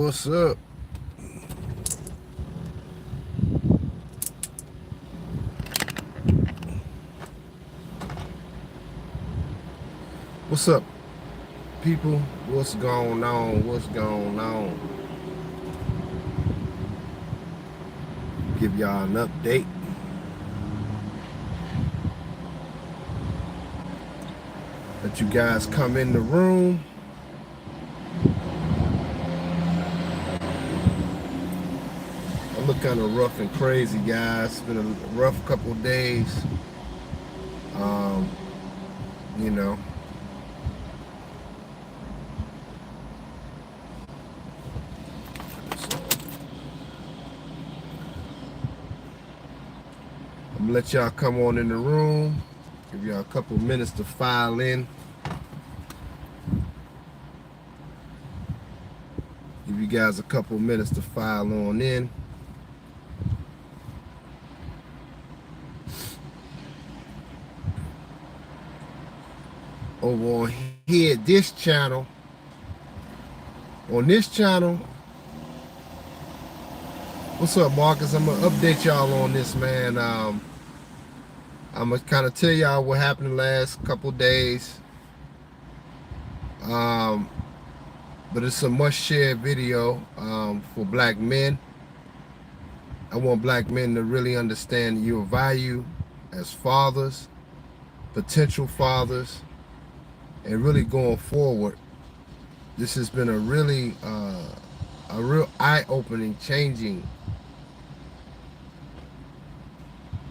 What's up? What's up, people? What's going on? What's going on? Give y'all an update. Let you guys come in the room. I look kind of rough and crazy, guys. It's been a rough couple of days. Um, you know. So, I'm gonna let y'all come on in the room. Give y'all a couple of minutes to file in. Give you guys a couple of minutes to file on in. Over on here, this channel. On this channel, what's up, Marcus? I'm gonna update y'all on this, man. I'm gonna kind of tell y'all what happened the last couple days. But it's a must-share video for black men. I want black men to really understand your value as fathers, potential fathers, and really going forward. This has been a real eye-opening, changing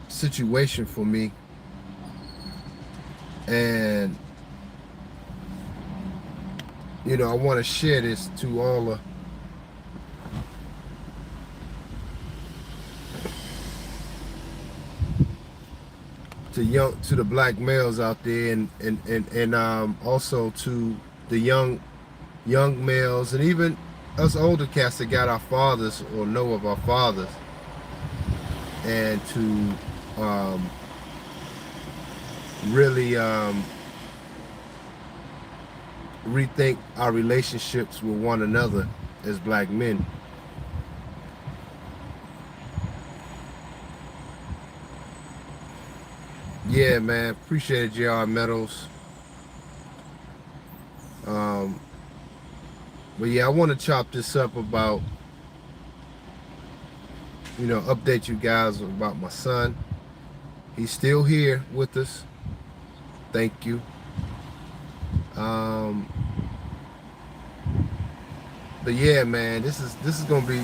situation for me. And you know, I want to share this to all to the black males out there, and also to the young males, and even us older cats that got our fathers or know of our fathers, and to really rethink our relationships with one another as black men. Yeah, man, appreciate it, JR Meadows. But yeah, I want to chop this up about, you know, update you guys about my son. He's still here with us. Thank you. But yeah, man, this is gonna be,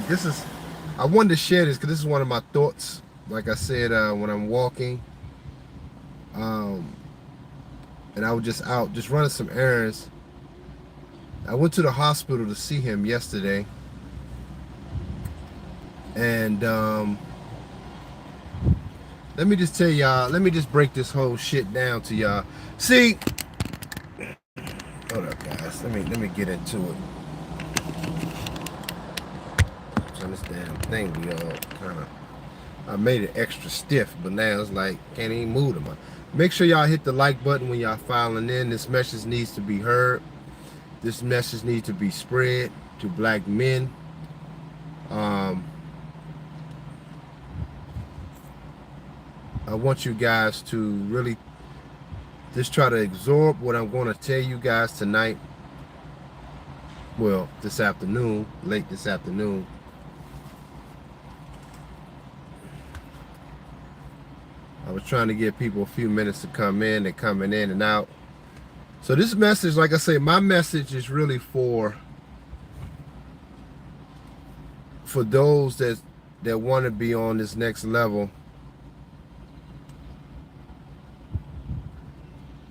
I wanted to share this because this is one of my thoughts. Like I said, when I'm walking, and I was just out, just running some errands. I went to the hospital to see him yesterday, and let me just tell y'all, let me just break this whole shit down to y'all. See, hold up, guys. Let me get into it. So this damn thing, we all kind of, I made it extra stiff, but now it's like can't even move them. Make sure y'all hit the like button when y'all filing in. This message needs to be heard. This message needs to be spread to black men. I want you guys to really just try to absorb what I'm going to tell you guys tonight. Well, this afternoon, late this afternoon. I was trying to give people a few minutes to come in. They're coming in and out. So this message, like I say, my message is really for those that want to be on this next level,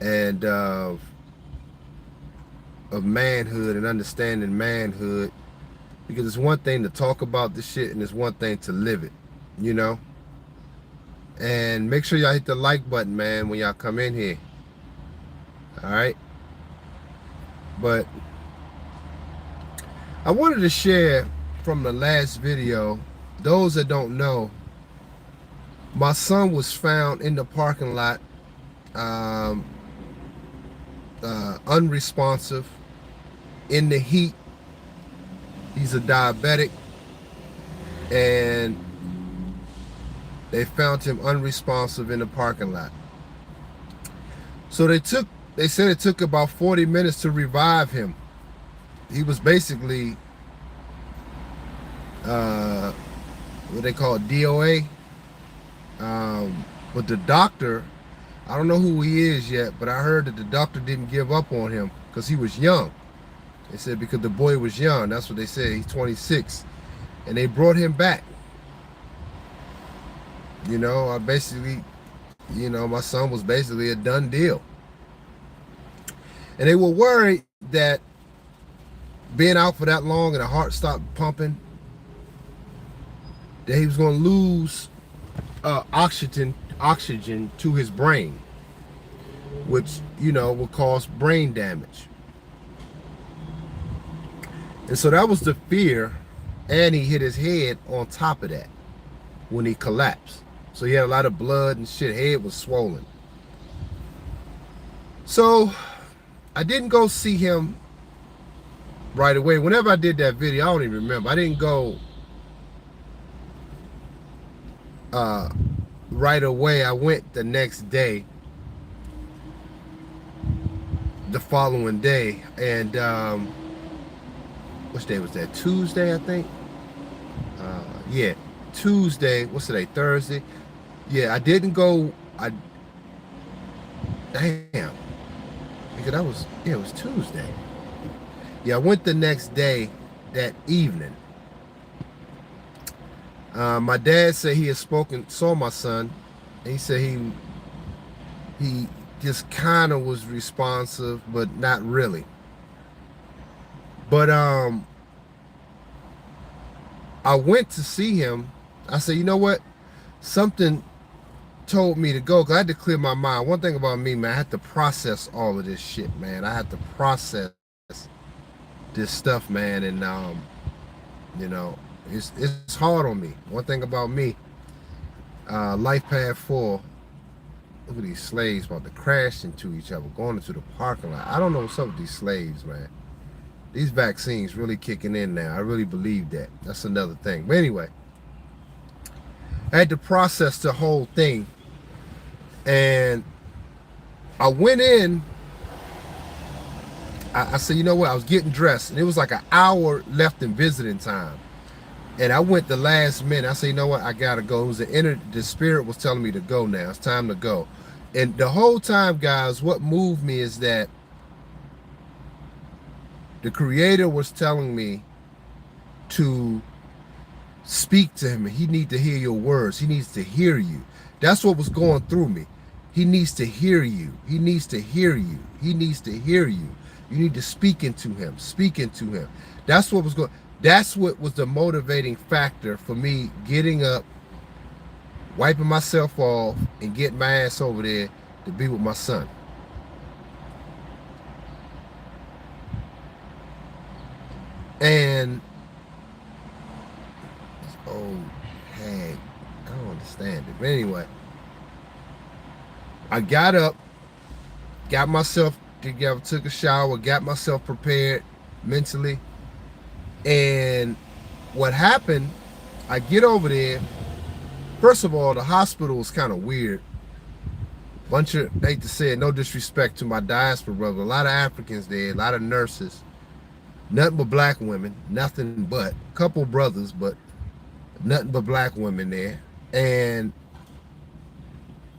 and of manhood and understanding manhood, because it's one thing to talk about this shit and it's one thing to live it, you know. And make sure y'all hit the like button, man, when y'all come in here. All right. But I wanted to share from the last video, those that don't know, my son was found in the parking lot, unresponsive, in the heat, He's a diabetic, and they found him unresponsive in the parking lot. So they said it took about 40 minutes to revive him. He was basically what they call DOA. But the doctor, I don't know who he is yet, but I heard that the doctor didn't give up on him because he was young. They said because the boy was young. That's what they said. He's 26. And they brought him back. You know, my son was basically a done deal. And they were worried that being out for that long and the heart stopped pumping, that he was going to lose oxygen to his brain, which, would cause brain damage. And so that was the fear, and he hit his head on top of that when he collapsed. So he had a lot of blood and shit. Head was swollen. So I didn't go see him right away. Whenever I did that video, I don't even remember. I didn't go right away. I went the next day, the following day, and which day was that? Tuesday, I think. Yeah, Tuesday. What's today? Thursday. Yeah, I didn't go. Damn. Because it was Tuesday. Yeah, I went the next day, that evening. My dad said he had saw my son, and he said he just kind of was responsive, but not really. But I went to see him. I said, you know what? Something told me to go, because I had to clear my mind. One thing about me, man, I had to process all of this shit, man. I had to process this stuff, man, and it's hard on me. One thing about me, Life Path 4, look at these slaves about to crash into each other, going into the parking lot. I don't know what's up with these slaves, man. These vaccines really kicking in now. I really believe that. That's another thing. But anyway, I had to process the whole thing. And I went in. I said, you know what? I was getting dressed. And it was like an hour left in visiting time. And I went the last minute. I said, you know what? I got to go. It was the spirit was telling me to go now. It's time to go. And the whole time, guys, what moved me is that the Creator was telling me to speak to him. He needs to hear your words. He needs to hear you. That's what was going through me. He needs to hear you. He needs to hear you. He needs to hear you. You need to speak into him. Speak into him. That's what was going. That's what was the motivating factor for me getting up, wiping myself off, and getting my ass over there to be with my son. And oh, hey, I don't understand it. But anyway, I got up, got myself together, took a shower, got myself prepared mentally. And what happened, I get over there. First of all, the hospital was kind of weird. Bunch of, I hate to say it, no disrespect to my diaspora brother, a lot of Africans there, a lot of nurses. Nothing but black women, nothing but. A couple brothers, but nothing but black women there. And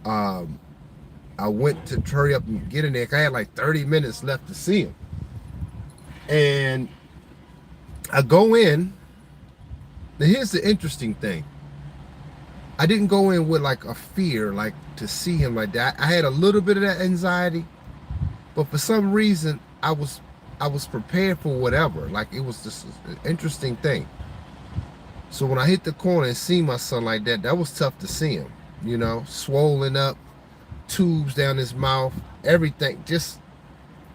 I went to hurry up and get in there. I had like 30 minutes left to see him. And I go in. Now here's the interesting thing. I didn't go in with like a fear, like to see him like that. I had a little bit of that anxiety, but for some reason I was prepared for whatever. Like it was just an interesting thing. So when I hit the corner and see my son like that, that was tough to see him. You know, swollen up, tubes down his mouth, everything, just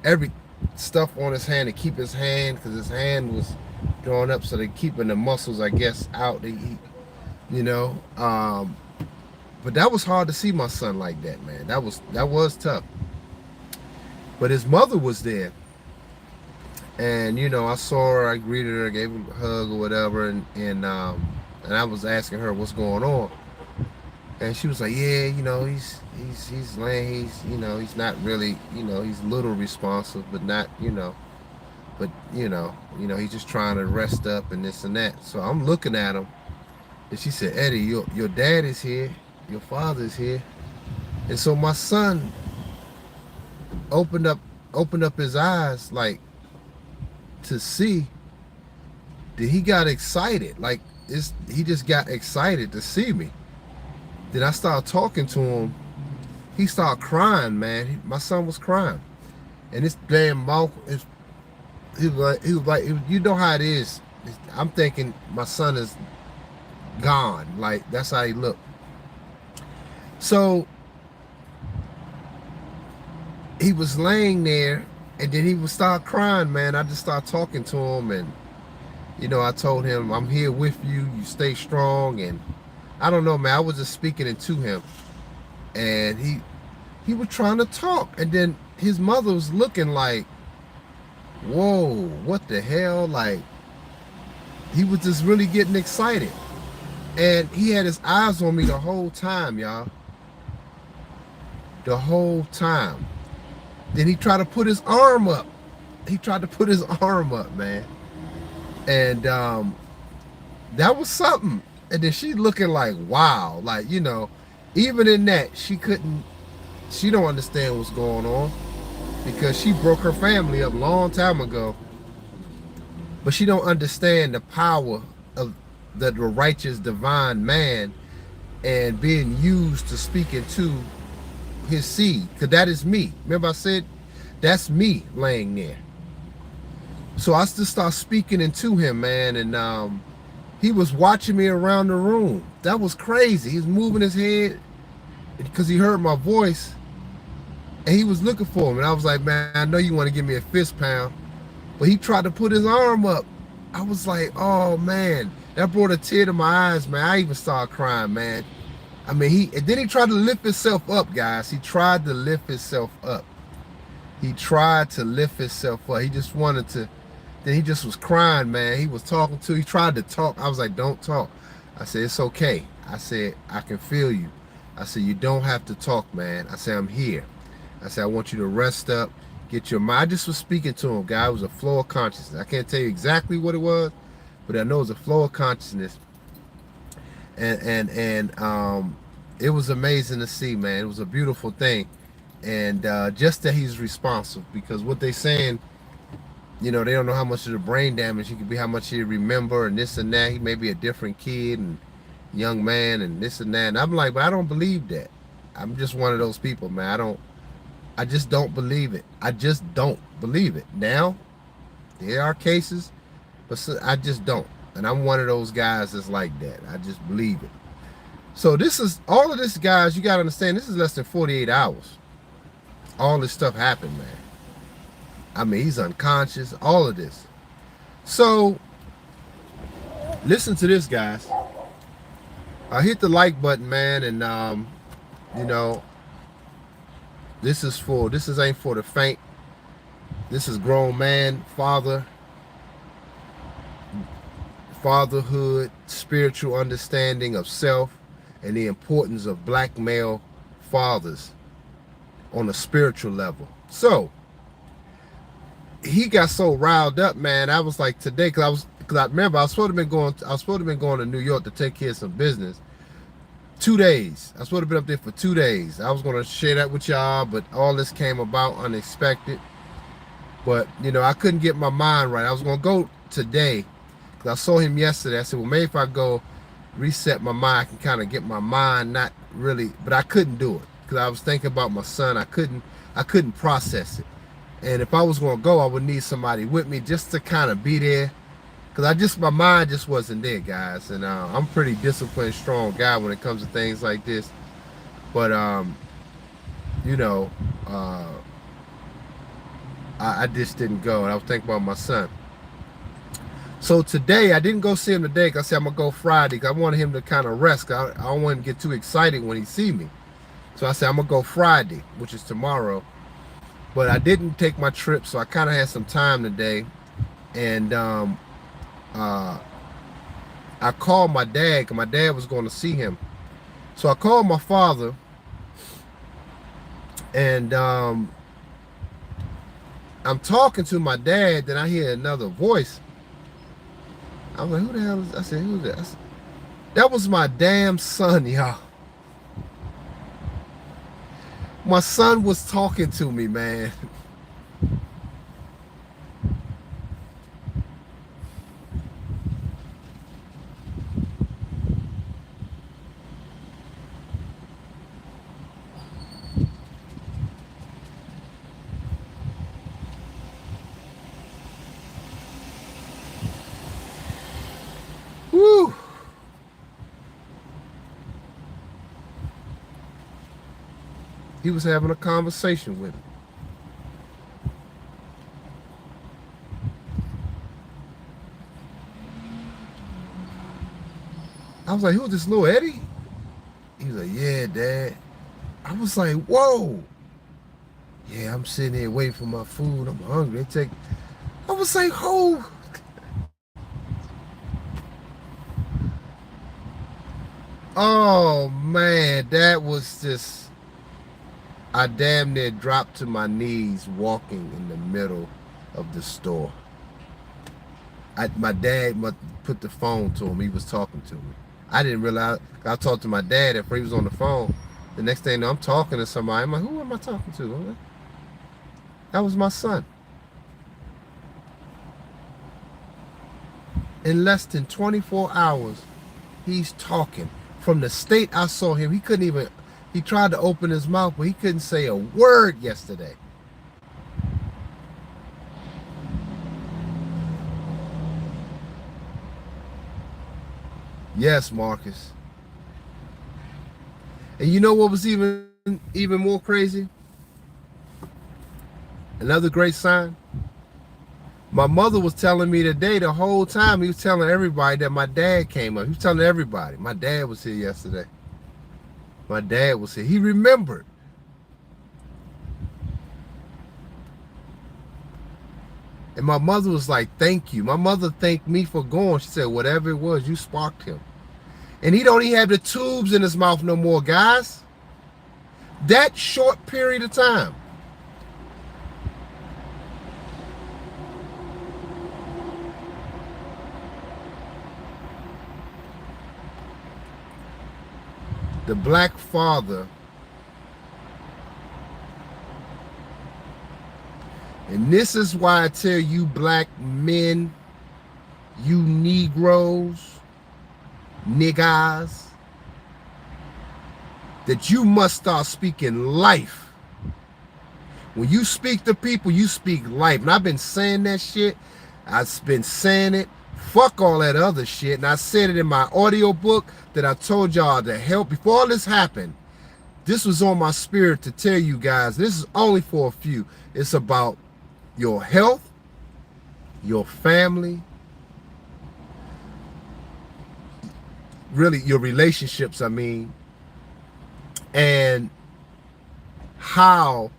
every stuff on his hand to keep his hand, because his hand was drawn up, so they're keeping the muscles, I guess, out. But that was hard to see my son like that, man. That was tough. But his mother was there. And you know, I saw her, I greeted her, gave her a hug or whatever, and I was asking her what's going on, and she was like, yeah, you know, he's lame, you know, he's not really, you know, he's a little responsive, but not, you know, he's just trying to rest up and this and that. So I'm looking at him, and she said, Eddie, your dad is here, your father is here, and so my son opened up his eyes like to see that he got excited, like he just got excited to see me. Then I started talking to him. He started crying, man. My son was crying, and this damn mouth is. He was like, you know how it is. I'm thinking my son is gone. Like that's how he looked. So he was laying there, and then he would start crying, man. I just started talking to him, and you know, I told him, I'm here with you. You stay strong, and I don't know, man. I was just speaking into him, and he was trying to talk, and then his mother was looking like, whoa, what the hell? Like, he was just really getting excited. And he had his eyes on me the whole time, y'all. The whole time. Then he tried to put his arm up. He tried to put his arm up, man. And that was something. And then she looking like, wow. Like, you know, even in that, she don't understand what's going on. Because she broke her family up a long time ago, but she don't understand the power of the righteous divine man and being used to speak into his seed, because that is me. Remember I said that's me laying there. So I just start speaking into him, man, and he was watching me around the room. That was crazy. He was moving his head because he heard my voice. And he was looking for him. And I was like, man, I know you want to give me a fist pound. But he tried to put his arm up. I was like, oh, man. That brought a tear to my eyes, man. I even started crying, man. I mean, and then he tried to lift himself up, guys. He tried to lift himself up. He tried to lift himself up. He just wanted to. Then he just was crying, man. He was talking to. He tried to talk. I was like, don't talk. I said, it's okay. I said, I can feel you. I said, you don't have to talk, man. I said, I'm here. I said, I want you to rest up, get your mind. I just was speaking to him, guy. It was a flow of consciousness. I can't tell you exactly what it was, but I know it was a flow of consciousness. And it was amazing to see, man. It was a beautiful thing. And just that he's responsible, because what they saying, you know, they don't know how much of the brain damage he could be, how much he remember, and this and that. He may be a different kid and young man and this and that. And I'm like, but I don't believe that. I'm just one of those people, man. I just don't believe it. I just don't believe it. Now, there are cases, but I just don't. And I'm one of those guys that's like that. I just believe it. So this is, all of this, guys, you got to understand, this is less than 48 hours. All this stuff happened, man. I mean, he's unconscious, all of this. So, listen to this, guys. Hit the like button, man, and, you know, this ain't for the faint. This is grown man, fatherhood, spiritual understanding of self, and the importance of black male fathers on a spiritual level. So he got so riled up, man. I was like, today, because I remember I was supposed to be going to New York to take care of some business. 2 days. I was supposed to be up there for 2 days. I was going to share that with y'all, but all this came about unexpected. But, you know, I couldn't get my mind right. I was going to go today because I saw him yesterday. I said, well, maybe if I go reset my mind, I can kind of get my mind not really, but I couldn't do it because I was thinking about my son. I couldn't process it. And if I was going to go, I would need somebody with me just to kind of be there. Because my mind just wasn't there, guys. And I'm a pretty disciplined, strong guy when it comes to things like this. But, you know, I just didn't go. And I was thinking about my son. So today, I didn't go see him today because I said I'm going to go Friday because I wanted him to kind of rest. I don't want him to get too excited when he see me. So I said I'm going to go Friday, which is tomorrow. But I didn't take my trip, so I kind of had some time today. And I called my dad because my dad was going to see him. So I called my father, and I'm talking to my dad. Then I hear another voice. I was like, "Who the hell is?" I said, "Who's that?" That was my damn son, y'all. My son was talking to me, man. Woo! He was having a conversation with me. I was like, "Who's this little Eddie?" He was like, "Yeah, Dad." I was like, "Whoa." Yeah, I'm sitting here waiting for my food. I'm hungry. I was like, "Oh." Oh man, that was just, I damn near dropped to my knees walking in the middle of the store. My dad put the phone to him. He was talking to me. I didn't realize. I talked to my dad after he was on the phone. The next thing I'm talking to somebody. I'm like, "Who am I talking to?" I'm like, that was my son. In less than 24 hours, he's talking. From the state I saw him, he couldn't even, he tried to open his mouth, but he couldn't say a word yesterday. Yes, Marcus. And you know what was even more crazy? Another great sign. My mother was telling me today, the whole time he was telling everybody that my dad came up. He was telling everybody, my dad was here yesterday. My dad was here. He remembered. And my mother was like, "Thank you." My mother thanked me for going. She said, "Whatever it was, you sparked him." And he don't even have the tubes in his mouth no more, guys. That short period of time. The black father, and this is why I tell you black men, you Negroes, niggas, that you must start speaking life. When you speak to people, you speak life. And I've been saying that shit. I've been saying it. Fuck all that other shit. And I said it in my audio book that I told y'all to help. Before all this happened, this was on my spirit to tell you guys, this is only for a few. It's about your health, your family, really your relationships, I mean, and how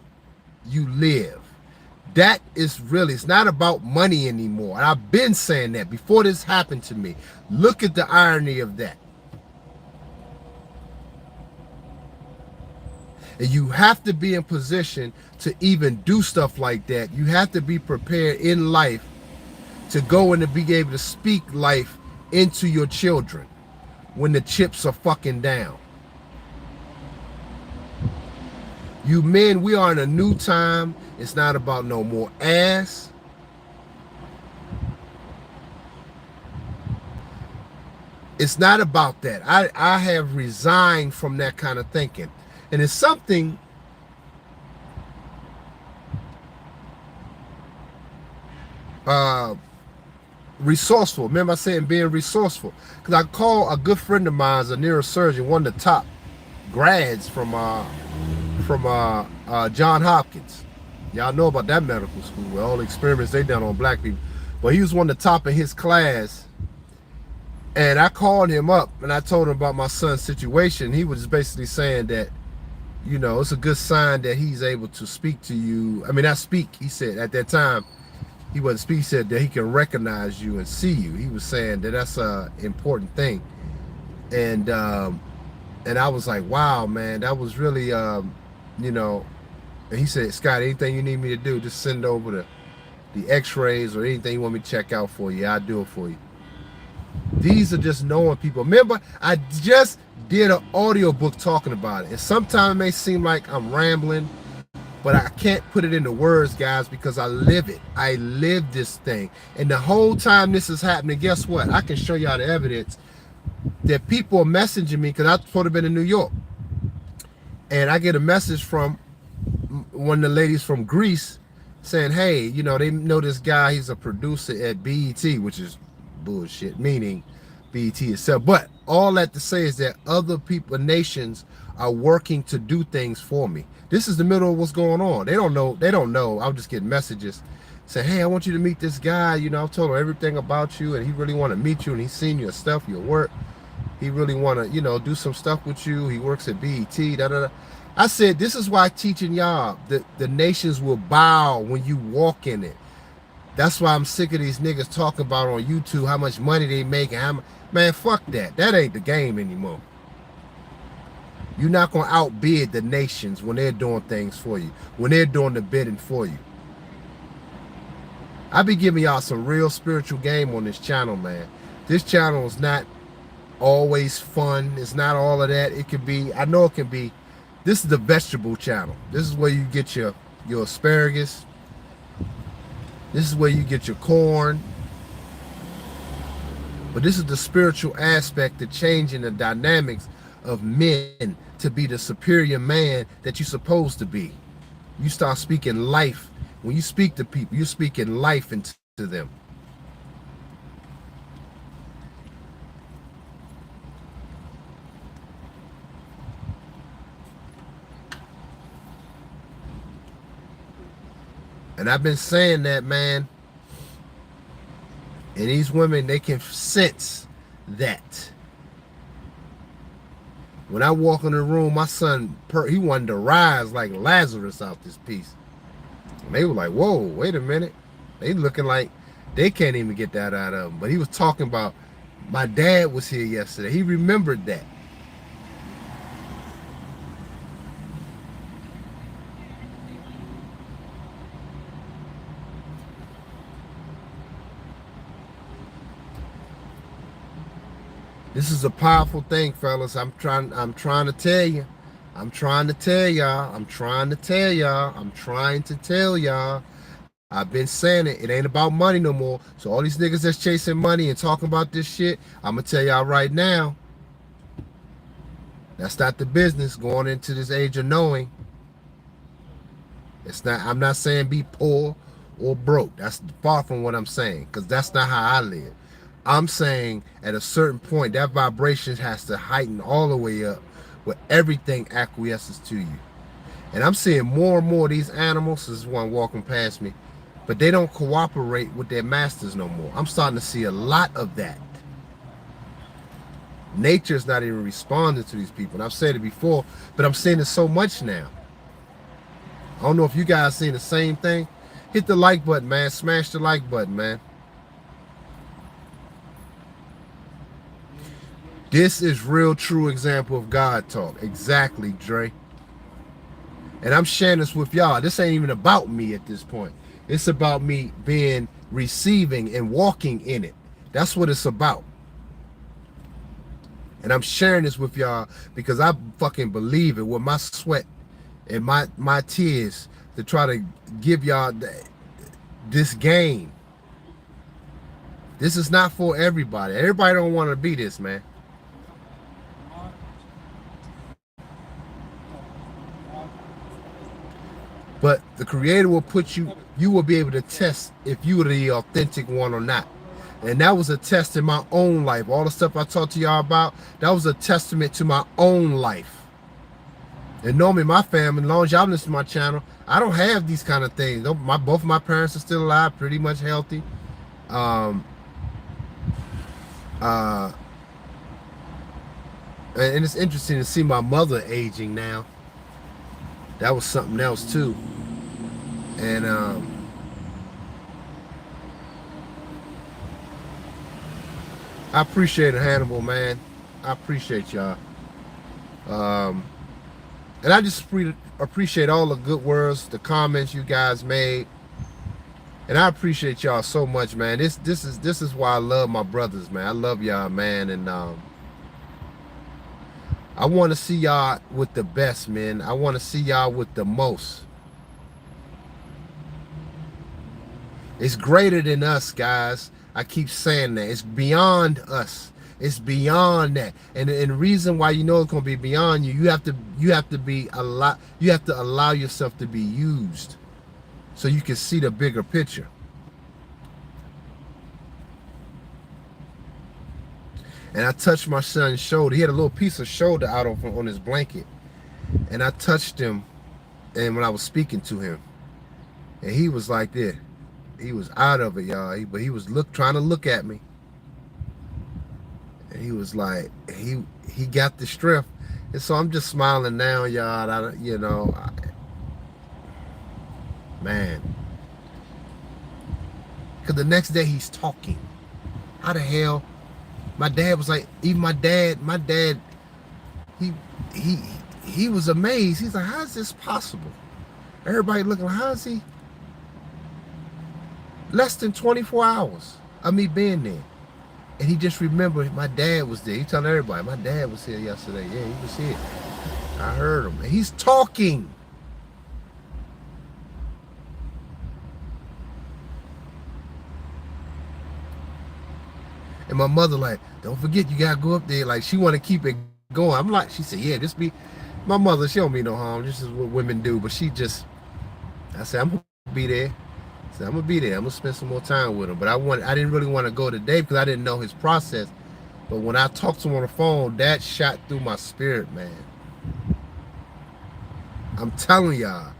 you live. That is really, it's not about money anymore. And I've been saying that before this happened to me. Look at the irony of that. And you have to be in position to even do stuff like that. You have to be prepared in life to go and to be able to speak life into your children when the chips are fucking down. You men, we are in a new time. It's not about no more ass. It's not about that. I have resigned from that kind of thinking. And it's something resourceful. Remember I said being resourceful. Because I call a good friend of mine, a neurosurgeon, one of the top grads from John Hopkins. Y'all know about that medical school, where all the experiments they done on black people. But he was one of the top in his class. And I called him up and I told him about my son's situation. He was basically saying that, you know, it's a good sign that he's able to speak to you. I mean, not speak, he said at that time. he wasn't speaking. He said that he can recognize you and see you. He was saying that that's a important thing. And I was like, wow, man, that was really, you know. And he said, Scott, anything you need me to do, just send over the X-rays or anything you want me to check out for you. I'll do it for you. These are just knowing people. Remember, I just did an audio book talking about it. And sometimes it may seem like I'm rambling, but I can't put it into words, guys, because I live it. I live this thing. And the whole time this is happening, guess what? I can show y'all the evidence that people are messaging me, because I've supposed to been in New York. And I get a message from one of the ladies from Greece saying, hey, you know, they know this guy, he's a producer at BET, which is bullshit, meaning BET itself. But all that to say is that other people, nations, are working to do things for me. This is the middle of what's going on. They don't know. I'll just get messages say, hey, I want you to meet this guy. You know, I've told him everything about you, and he really want to meet you, and he's seen your stuff, your work. He really want to, you know, do some stuff with you. He works at BET, da da da. I said, this is why teaching y'all that the nations will bow when you walk in it. That's why I'm sick of these niggas talking about on YouTube how much money they make and how much. Man, fuck that. That ain't the game anymore. You're not going to outbid the nations when they're doing things for you, when they're doing the bidding for you. I be giving y'all some real spiritual game on this channel, man. This channel is not always fun. It's not all of that. It could be, I know it can be. This is the vegetable channel. This is where you get your asparagus. This is where you get your corn. But this is the spiritual aspect, the changing the dynamics of men to be the superior man that you're supposed to be. You start speaking life. When you speak to people, you're speaking life into them. And I've been saying that, man. And these women, they can sense that. When I walk in the room, my son, he wanted to rise like Lazarus out this piece. And they were like, whoa, wait a minute. They looking like they can't even get that out of them. But he was talking about, my dad was here yesterday. He remembered that. This is a powerful thing, fellas. I'm trying to tell you. I'm trying to tell y'all. I'm trying to tell y'all. I'm trying to tell y'all. I've been saying it. It ain't about money no more. So all these niggas that's chasing money and talking about this shit, I'm gonna tell y'all right now. That's not the business going into this age of knowing. It's not. I'm not saying be poor or broke. That's far from what I'm saying, because that's not how I live. I'm saying at a certain point, that vibration has to heighten all the way up where everything acquiesces to you. And I'm seeing more and more of these animals. This is one walking past me, but they don't cooperate with their masters no more. I'm starting to see a lot of that. Nature's not even responding to these people. And I've said it before, but I'm seeing it so much now. I don't know if you guys seen the same thing. Hit the like button, man. Smash the like button, man. This is real true example of God talk. Exactly, Dre. And I'm sharing this with y'all. This ain't even about me at this point. It's about me being receiving and walking in it. That's what it's about. And I'm sharing this with y'all because I fucking believe it with my sweat and my tears to try to give y'all this game. This is not for everybody. Everybody don't want to be this, man. But the Creator will put you will be able to test if you are the authentic one or not. And that was a test in my own life. All the stuff I talked to y'all about, that was a testament to my own life. And normally my family, as long as y'all listen to my channel, I don't have these kind of things. Both of my parents are still alive, pretty much healthy. And it's interesting to see my mother aging now. That was something else too. And I appreciate it, Hannibal, man. I appreciate y'all. Um, and I just appreciate all the good words, the comments you guys made. And I appreciate y'all so much, man. This is why I love my brothers, man. I love y'all, man. And I want to see y'all with the best, man. I want to see y'all with the most. It's greater than us, guys. I keep saying that. It's beyond us. It's beyond that. And the reason why you know it's gonna be beyond you, you have to be a lot. You have to allow yourself to be used, so you can see the bigger picture. And I touched my son's shoulder. He had a little piece of shoulder out on his blanket, and I touched him. And when I was speaking to him, and he was like this. He was out of it, y'all. But he was trying to look at me. And he was like, he got the strength. And so I'm just smiling now, y'all. Man. Because the next day he's talking. How the hell? My dad was like, even my dad, he was amazed. He's like, how is this possible? Everybody looking like, how is he? Less than 24 hours of me being there. And he just remembered my dad was there. He telling everybody, my dad was here yesterday. Yeah, he was here. I heard him. And he's talking. And my mother like, don't forget, you got to go up there. Like, she want to keep it going. I'm like, she said, yeah, this be, my mother, she don't mean no harm. This is what women do. But she just, I said, I'm going to be there. So I'm gonna be there. I'm gonna spend some more time with him. But I didn't really want to go today because I didn't know his process. But when I talked to him on the phone, that shot through my spirit, man. I'm telling y'all,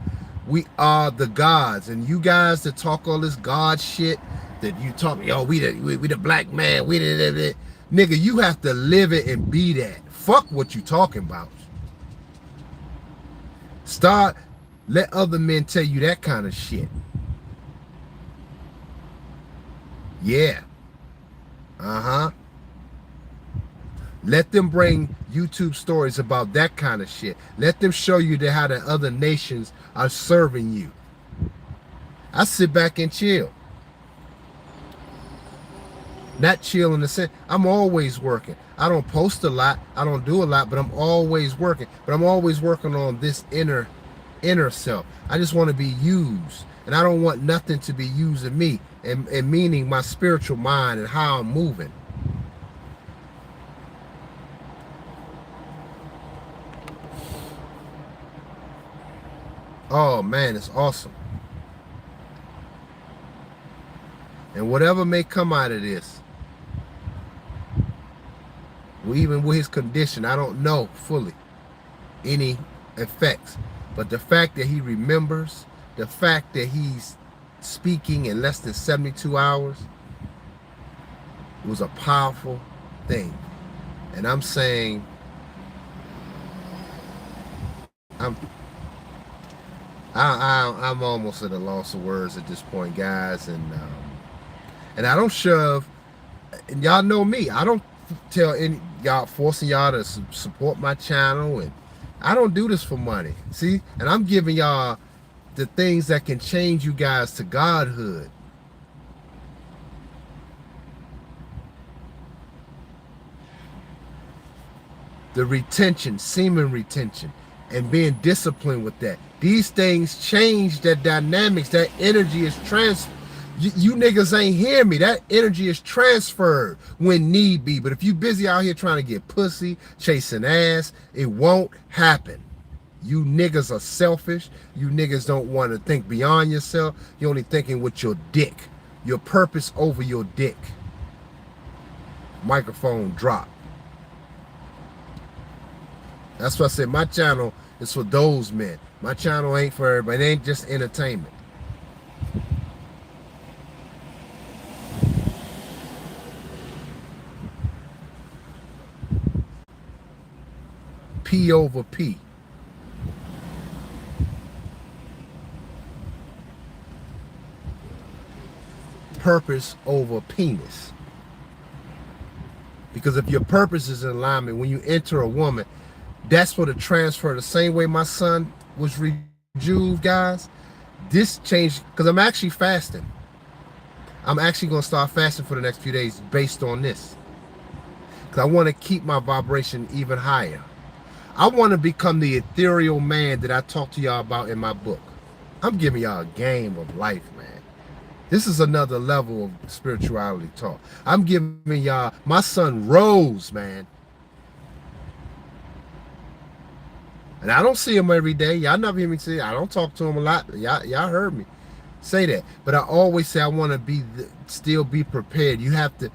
we are the gods. And you guys that talk all this God shit, that you talk, yo, we the black man, we the nigga, you have to live it and be that. Fuck what you talking about. Let other men tell you that kind of shit. Yeah. Let them bring YouTube stories about that kind of shit. Let them show you how the other nations are serving you. I sit back and chill. Not chill in the sense, I'm always working. I don't post a lot. I don't do a lot, but I'm always working. But I'm always working on this inner self. I just want to be used. And I don't want nothing to be using me. And meaning my spiritual mind and how I'm moving. Oh man, it's awesome. And whatever may come out of this, even with his condition, I don't know fully any effects. But the fact that he remembers, the fact that he's speaking in less than 72 hours was a powerful thing. And I'm saying, I'm almost at a loss of words at this point, guys. And I don't shove. And y'all know me. I don't tell any y'all, forcing y'all to support my channel, and I don't do this for money. See, and I'm giving y'all the things that can change you guys to godhood. The retention, semen retention, and being disciplined with that. These things change that dynamics. That energy is transferred. You niggas ain't hear me. That energy is transferred when need be. But if you busy out here trying to get pussy, chasing ass, it won't happen. You niggas are selfish. You niggas don't want to think beyond yourself. You're only thinking with your dick. Your purpose over your dick. Microphone drop. That's why I said my channel is for those men. My channel ain't for everybody. It ain't just entertainment. P over P. Purpose over penis. Because if your purpose is in alignment, when you enter a woman, that's for the transfer. The same way my son was rejuve, guys. This changed because I'm actually fasting. I'm actually going to start fasting for the next few days based on this. Because I want to keep my vibration even higher. I want to become the ethereal man that I talked to y'all about in my book. I'm giving y'all a game of life, man. This is another level of spirituality talk. I'm giving y'all, my son rose, man. And I don't see him every day. Y'all never hear me say, I don't talk to him a lot. Y'all heard me say that. But I always say I want to still be prepared. You have to,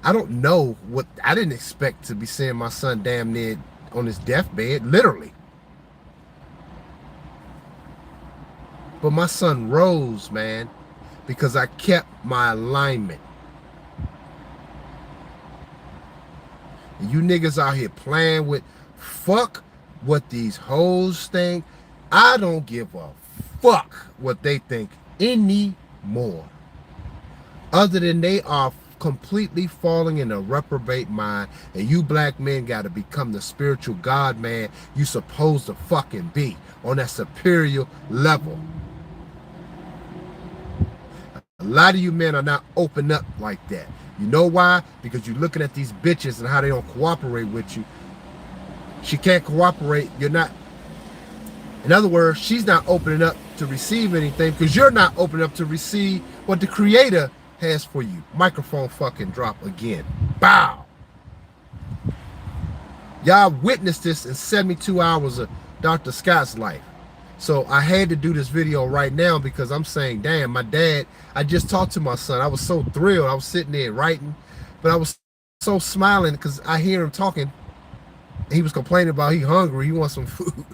I don't know what, I didn't expect to be seeing my son damn near on his deathbed, literally. But my son rose, man, because I kept my alignment. And you niggas out here playing with, fuck what these hoes think. I don't give a fuck what they think anymore. Other than they are completely falling in a reprobate mind, and you black men got to become the spiritual God man you supposed to fucking be on that superior level. A lot of you men are not open up like that. You know why? Because you're looking at these bitches and how they don't cooperate with you. She can't cooperate. You're not. In other words, she's not opening up to receive anything because you're not opening up to receive what the Creator has for you. Microphone fucking drop again. Bow. Y'all witnessed this in 72 hours of Dr. Scott's life. So I had to do this video right now because I'm saying, damn, my dad, I just talked to my son. I was so thrilled. I was sitting there writing, but I was so smiling because I hear him talking. He was complaining about he hungry. He wants some food.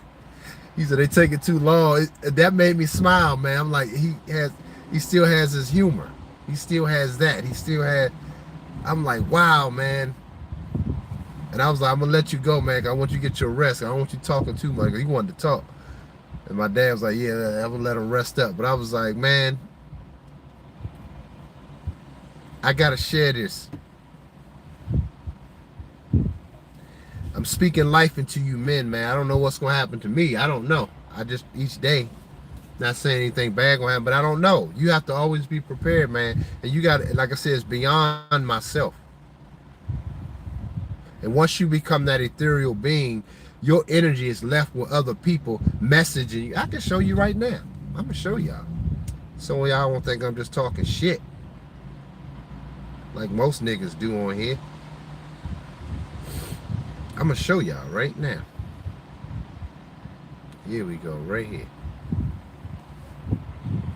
He said they take it too long. That made me smile, man. I'm like, he still has his humor. He still has that. He still had, I'm like, wow, man. And I was like, I'm gonna let you go, man. I want you to get your rest. I don't want you talking too much. He wanted to talk. And my dad was like, yeah, I'm gonna let him rest up. But I was like, man, I gotta share this. I'm speaking life into you men, man. I don't know what's gonna happen to me. I don't know. I just, each day, not saying anything bad gonna happen, but I don't know. You have to always be prepared, man. And you got, like I said, it's beyond myself. And once you become that ethereal being, your energy is left with other people messaging you. I can show you right now. I'm gonna show y'all. So y'all won't think I'm just talking shit like most niggas do on here. I'm gonna show y'all right now. Here we go, right here.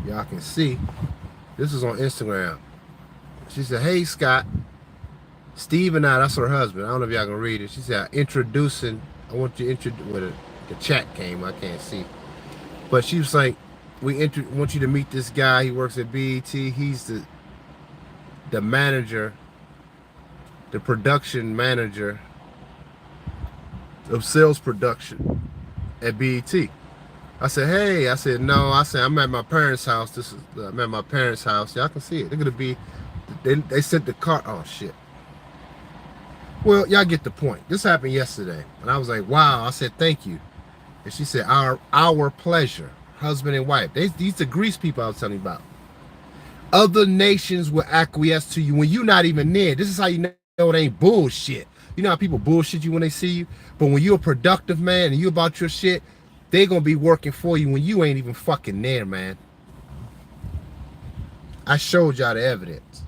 Y'all can see. This is on Instagram. She said, hey Scott, Steve and I, that's her husband. I don't know if y'all can read it. She said, introducing, I want you to introduce, well, the chat came, I can't see. But she was like, want you to meet this guy. He works at BET. He's the manager, the production manager of sales production at BET. I said, hey, I said, no, I said, I'm at my parents' house. This is, I'm at my parents' house. Y'all can see it. They're going to be, they sent the car. Oh, shit. Well, y'all get the point. This happened yesterday. And I was like, wow. I said, thank you. And she said, our pleasure. Husband and wife. These are Greece people I was telling you about. Other nations will acquiesce to you when you're not even there. This is how you know it ain't bullshit. You know how people bullshit you when they see you? But when you're a productive man and you about your shit, they're going to be working for you when you ain't even fucking there, man. I showed y'all the evidence.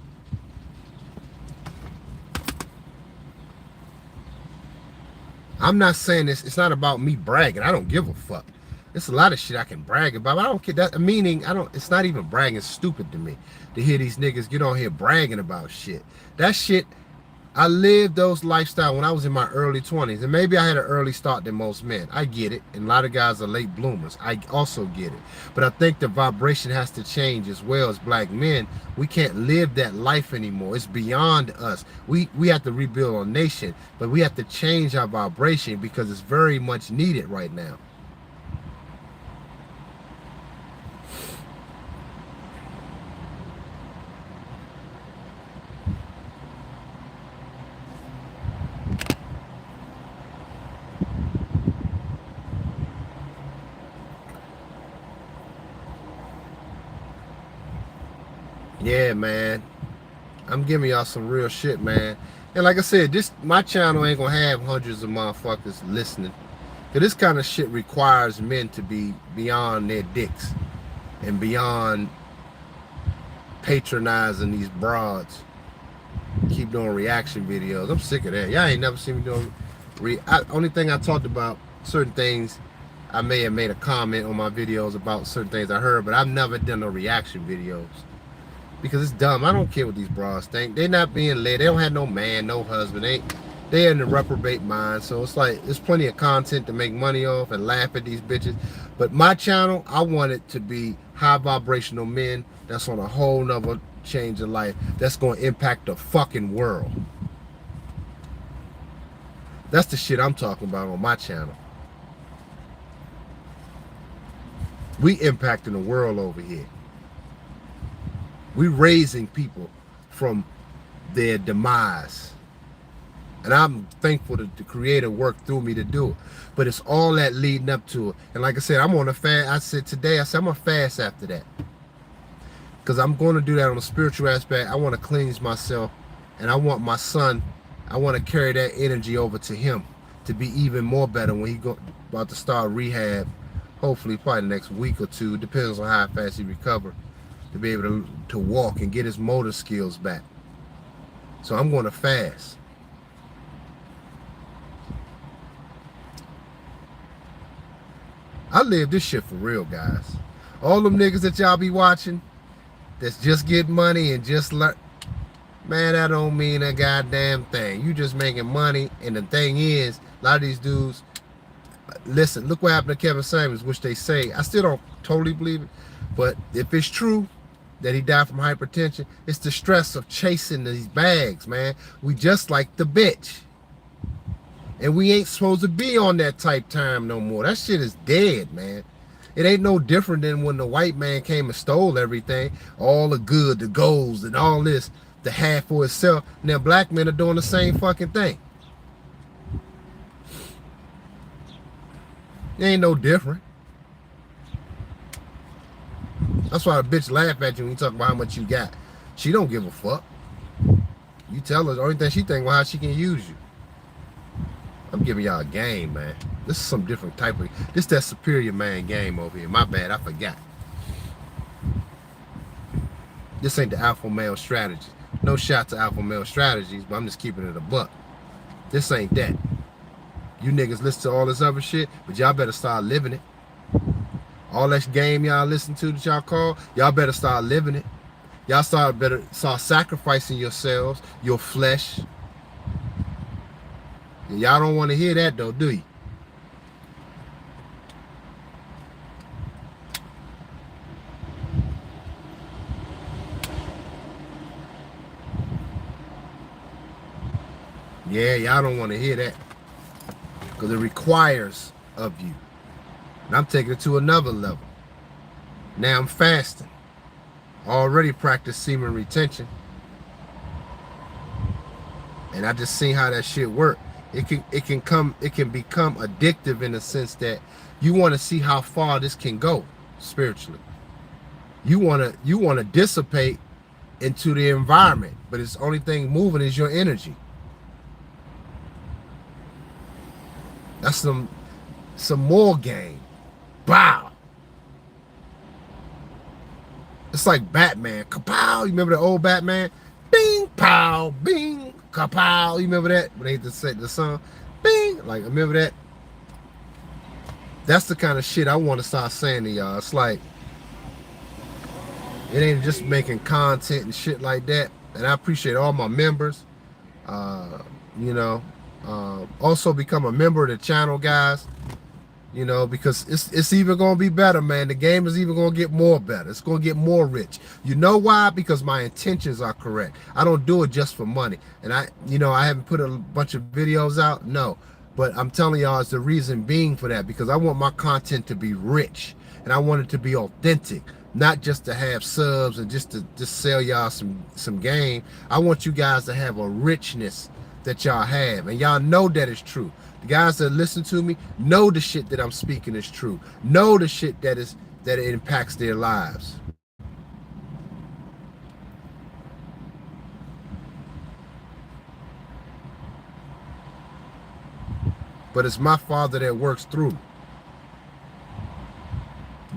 I'm not saying this. It's not about me bragging. I don't give a fuck. There's a lot of shit I can brag about. I don't care. That meaning, it's not even bragging. It's stupid to me to hear these niggas get on here bragging about shit. That shit, I lived those lifestyle when I was in my early 20s. And maybe I had an early start than most men. I get it. And a lot of guys are late bloomers. I also get it. But I think the vibration has to change as well. As black men, we can't live that life anymore. It's beyond us. We have to rebuild our nation. But we have to change our vibration because it's very much needed right now. Yeah, man. I'm giving y'all some real shit, man. And like I said, my channel ain't gonna have hundreds of motherfuckers listening. Cause this kind of shit requires men to be beyond their dicks and beyond patronizing these broads. Keep doing reaction videos. I'm sick of that. Y'all ain't never seen me doing only thing I talked about certain things. I may have made a comment on my videos about certain things I heard, but I've never done no reaction videos. Because it's dumb. I don't care what these broads think. They're not being led. They don't have no man, no husband. They're in the reprobate mind. So it's like there's plenty of content to make money off and laugh at these bitches. But my channel, I want it to be high vibrational men that's on a whole nother change of life that's going to impact the fucking world. That's the shit I'm talking about on my channel. We impacting the world over here. We raising people from their demise. And I'm thankful that the Creator worked through me to do it. But it's all that leading up to it. And like I said, I'm on a fast. I said today, I'm going to fast after that. Because I'm going to do that on a spiritual aspect. I want to cleanse myself. And I want my son, I want to carry that energy over to him to be even more better when he about to start rehab. Hopefully, probably the next week or two. Depends on how fast he recovers. To be able to walk and get his motor skills back. So I'm going to fast. I live this shit for real, guys. All them niggas that y'all be watching that's just getting money and just learn, man, that don't mean a goddamn thing. You just making money, and the thing is, a lot of these dudes, listen, look what happened to Kevin Samuels, which they say, I still don't totally believe it, but if it's true that he died from hypertension, it's the stress of chasing these bags, man. We just like the bitch. And we ain't supposed to be on that type time no more. That shit is dead, man. It ain't no different than when the white man came and stole everything, all the good, the golds, and all this, the half for itself. Now black men are doing the same fucking thing. It ain't no different. That's why a bitch laugh at you when you talk about how much you got. She don't give a fuck. You tell her the only thing she think about how she can use you. I'm giving y'all a game, man. This is some different type of, this that superior man game over here. My bad, I forgot. This ain't the alpha male strategy. No shot to alpha male strategies, but I'm just keeping it a buck. This ain't that. You niggas listen to all this other shit, but y'all better start living it. All that game y'all listen to that y'all call, y'all better start living it. Y'all better start sacrificing yourselves, your flesh. Y'all don't want to hear that though, do you? Yeah, y'all don't want to hear that. Because it requires of you. And I'm taking it to another level. Now I'm fasting. Already practiced semen retention. And I just seen how that shit work. It can become addictive in the sense that you want to see how far this can go spiritually. You want to dissipate into the environment, but it's the only thing moving is your energy. That's some more game. Bow. It's like Batman. Kapow. You remember the old Batman? Bing, pow, bing, kapow. You remember that? When they hit the song? Bing. Like, remember that? That's the kind of shit I want to start saying to y'all. It's like, it ain't just making content and shit like that. And I appreciate all my members. You know, also become a member of the channel, guys. You know, because it's even going to be better, man. The game is even going to get more better. It's going to get more rich. You know why? Because my intentions are correct. I don't do it just for money. And I haven't put a bunch of videos out. No. But I'm telling y'all, it's the reason being for that. Because I want my content to be rich. And I want it to be authentic. Not just to have subs and just to sell y'all some game. I want you guys to have a richness that y'all have. And y'all know that it's true. The guys that listen to me know the shit that I'm speaking is true. Know the shit that it impacts their lives. but it's my Father that works through.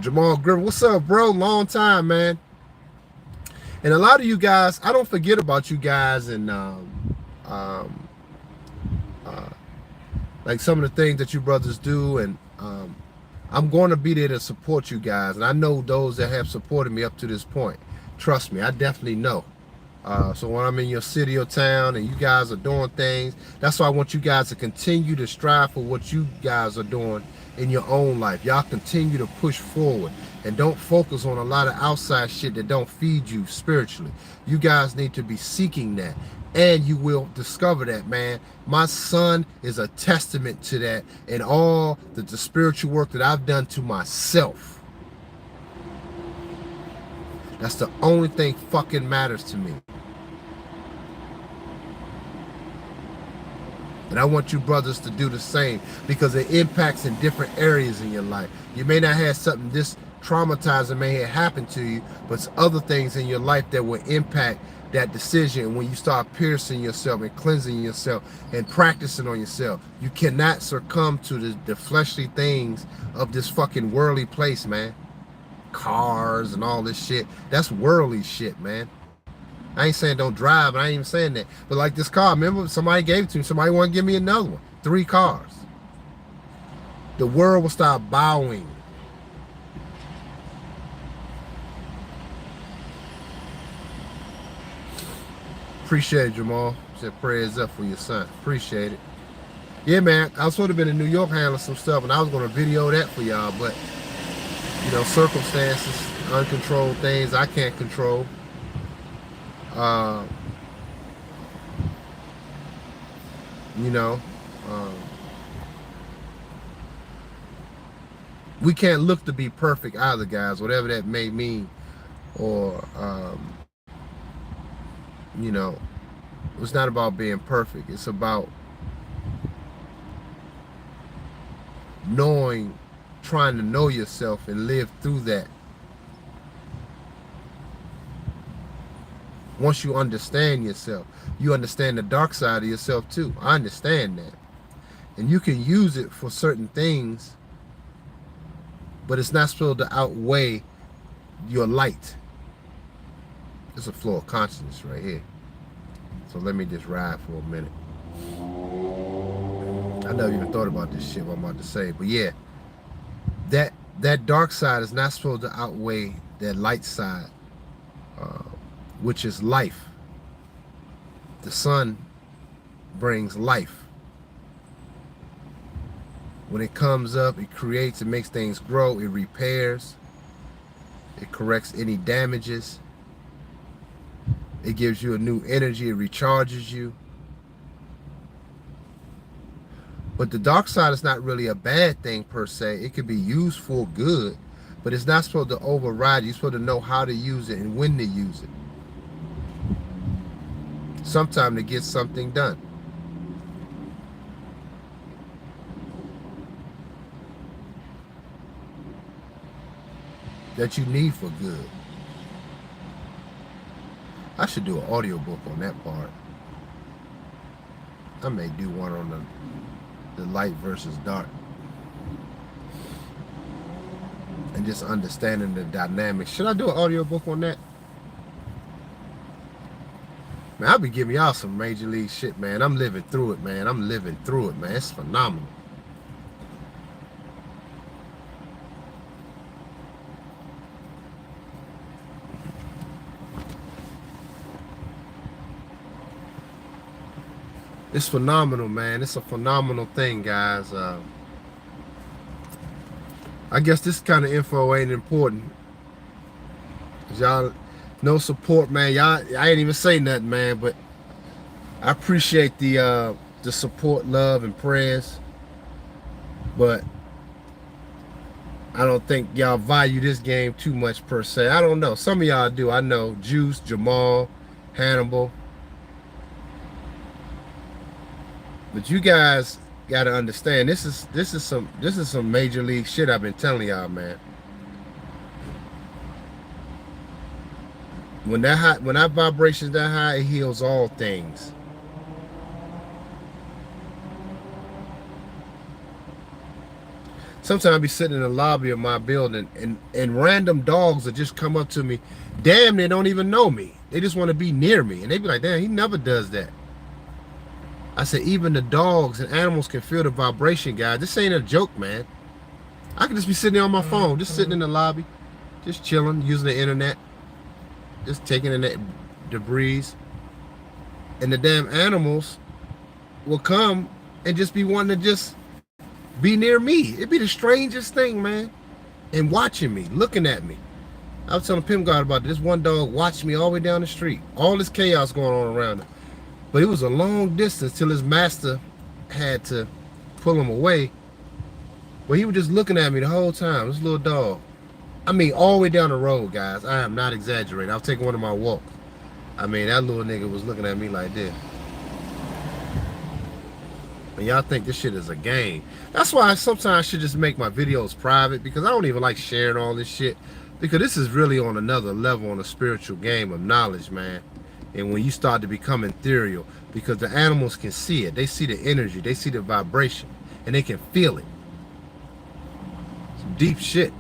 Jamal Griffin, what's up, bro? Long time, man. And a lot of you guys, I don't forget about you guys, and like some of the things that you brothers do, and I'm going to be there to support you guys. And I know those that have supported me up to this point. Trust me, I definitely know. So when I'm in your city or town and you guys are doing things, that's why I want you guys to continue to strive for what you guys are doing in your own life. Y'all continue to push forward and don't focus on a lot of outside shit that don't feed you spiritually. You guys need to be seeking that, and you will discover that, man. My son is a testament to that, and all the spiritual work that I've done to myself. That's the only thing fucking matters to me. And I want you brothers to do the same, because it impacts in different areas in your life. You may not have something this traumatizing may have happened to you, but it's other things in your life that will impact that decision when you start piercing yourself and cleansing yourself and practicing on yourself. You cannot succumb to the fleshly things of this fucking worldly place, man. Cars and all this shit. That's worldly shit, man. I ain't saying don't drive, and I ain't even saying that. But like this car, remember somebody gave it to me. Somebody want to give me another one. 3 cars. The world will start bowing. Appreciate it, Jamal. Said prayers up for your son. Appreciate it. Yeah, man. I was supposed to be in New York handling some stuff, and I was going to video that for y'all, but you know, circumstances, uncontrolled things I can't control. You know, we can't look to be perfect either, guys, whatever that may mean. Or, you know, it's not about being perfect. It's about knowing, trying to know yourself and live through that. Once you understand yourself, you understand the dark side of yourself too. I understand that. And you can use it for certain things, but it's not supposed to outweigh your light. It's a flow of consciousness right here. So let me just ride for a minute. I never even thought about this shit, what I'm about to say. But yeah, that dark side is not supposed to outweigh that light side, which is life. The sun brings life. When it comes up, it creates, it makes things grow, it repairs, it corrects any damages, it gives you a new energy, it recharges you. But the dark side is not really a bad thing per se. It can be used for good, but it's not supposed to override. You're supposed to know how to use it and when to use it. Sometime to get something done. That you need for good. I should do an audiobook on that part. I may do one on the light versus dark. And just understanding the dynamics. Should I do an audiobook on that? Man, I'll be giving y'all some major league shit, man. I'm living through it, man. I'm living through it, man. It's phenomenal. It's phenomenal, man. It's a phenomenal thing, guys. I guess this kind of info ain't important. Y'all, no support, man. Y'all, I ain't even say nothing, man. But I appreciate the support, love, and prayers. But I don't think y'all value this game too much per se. I don't know. Some of y'all do. I know Juice, Jamal, Hannibal. But you guys got to understand, this is some major league shit I've been telling y'all, man. When that vibration's that high, it heals all things. Sometimes I be sitting in the lobby of my building and random dogs will just come up to me. Damn, they don't even know me. They just want to be near me. And they be like, damn, he never does that. I said, even the dogs and animals can feel the vibration, guys. This ain't a joke, man. I could just be sitting there on my phone, just sitting in the lobby, just chilling, using the internet, just taking in the breeze. And the damn animals will come and just be wanting to just be near me. It'd be the strangest thing, man. And watching me, looking at me. I was telling Pim God about this. One dog watched me all the way down the street. All this chaos going on around him. But it was a long distance till his master had to pull him away. But he was just looking at me the whole time. This little dog. I mean, all the way down the road, guys. I am not exaggerating. I was taking one of my walks. I mean, that little nigga was looking at me like this. And y'all think this shit is a game. That's why sometimes I should just make my videos private, because I don't even like sharing all this shit. Because this is really on another level on a spiritual game of knowledge, man. And when you start to become ethereal, because the animals can see it. They see the energy. They see the vibration. And they can feel it. Some deep shit.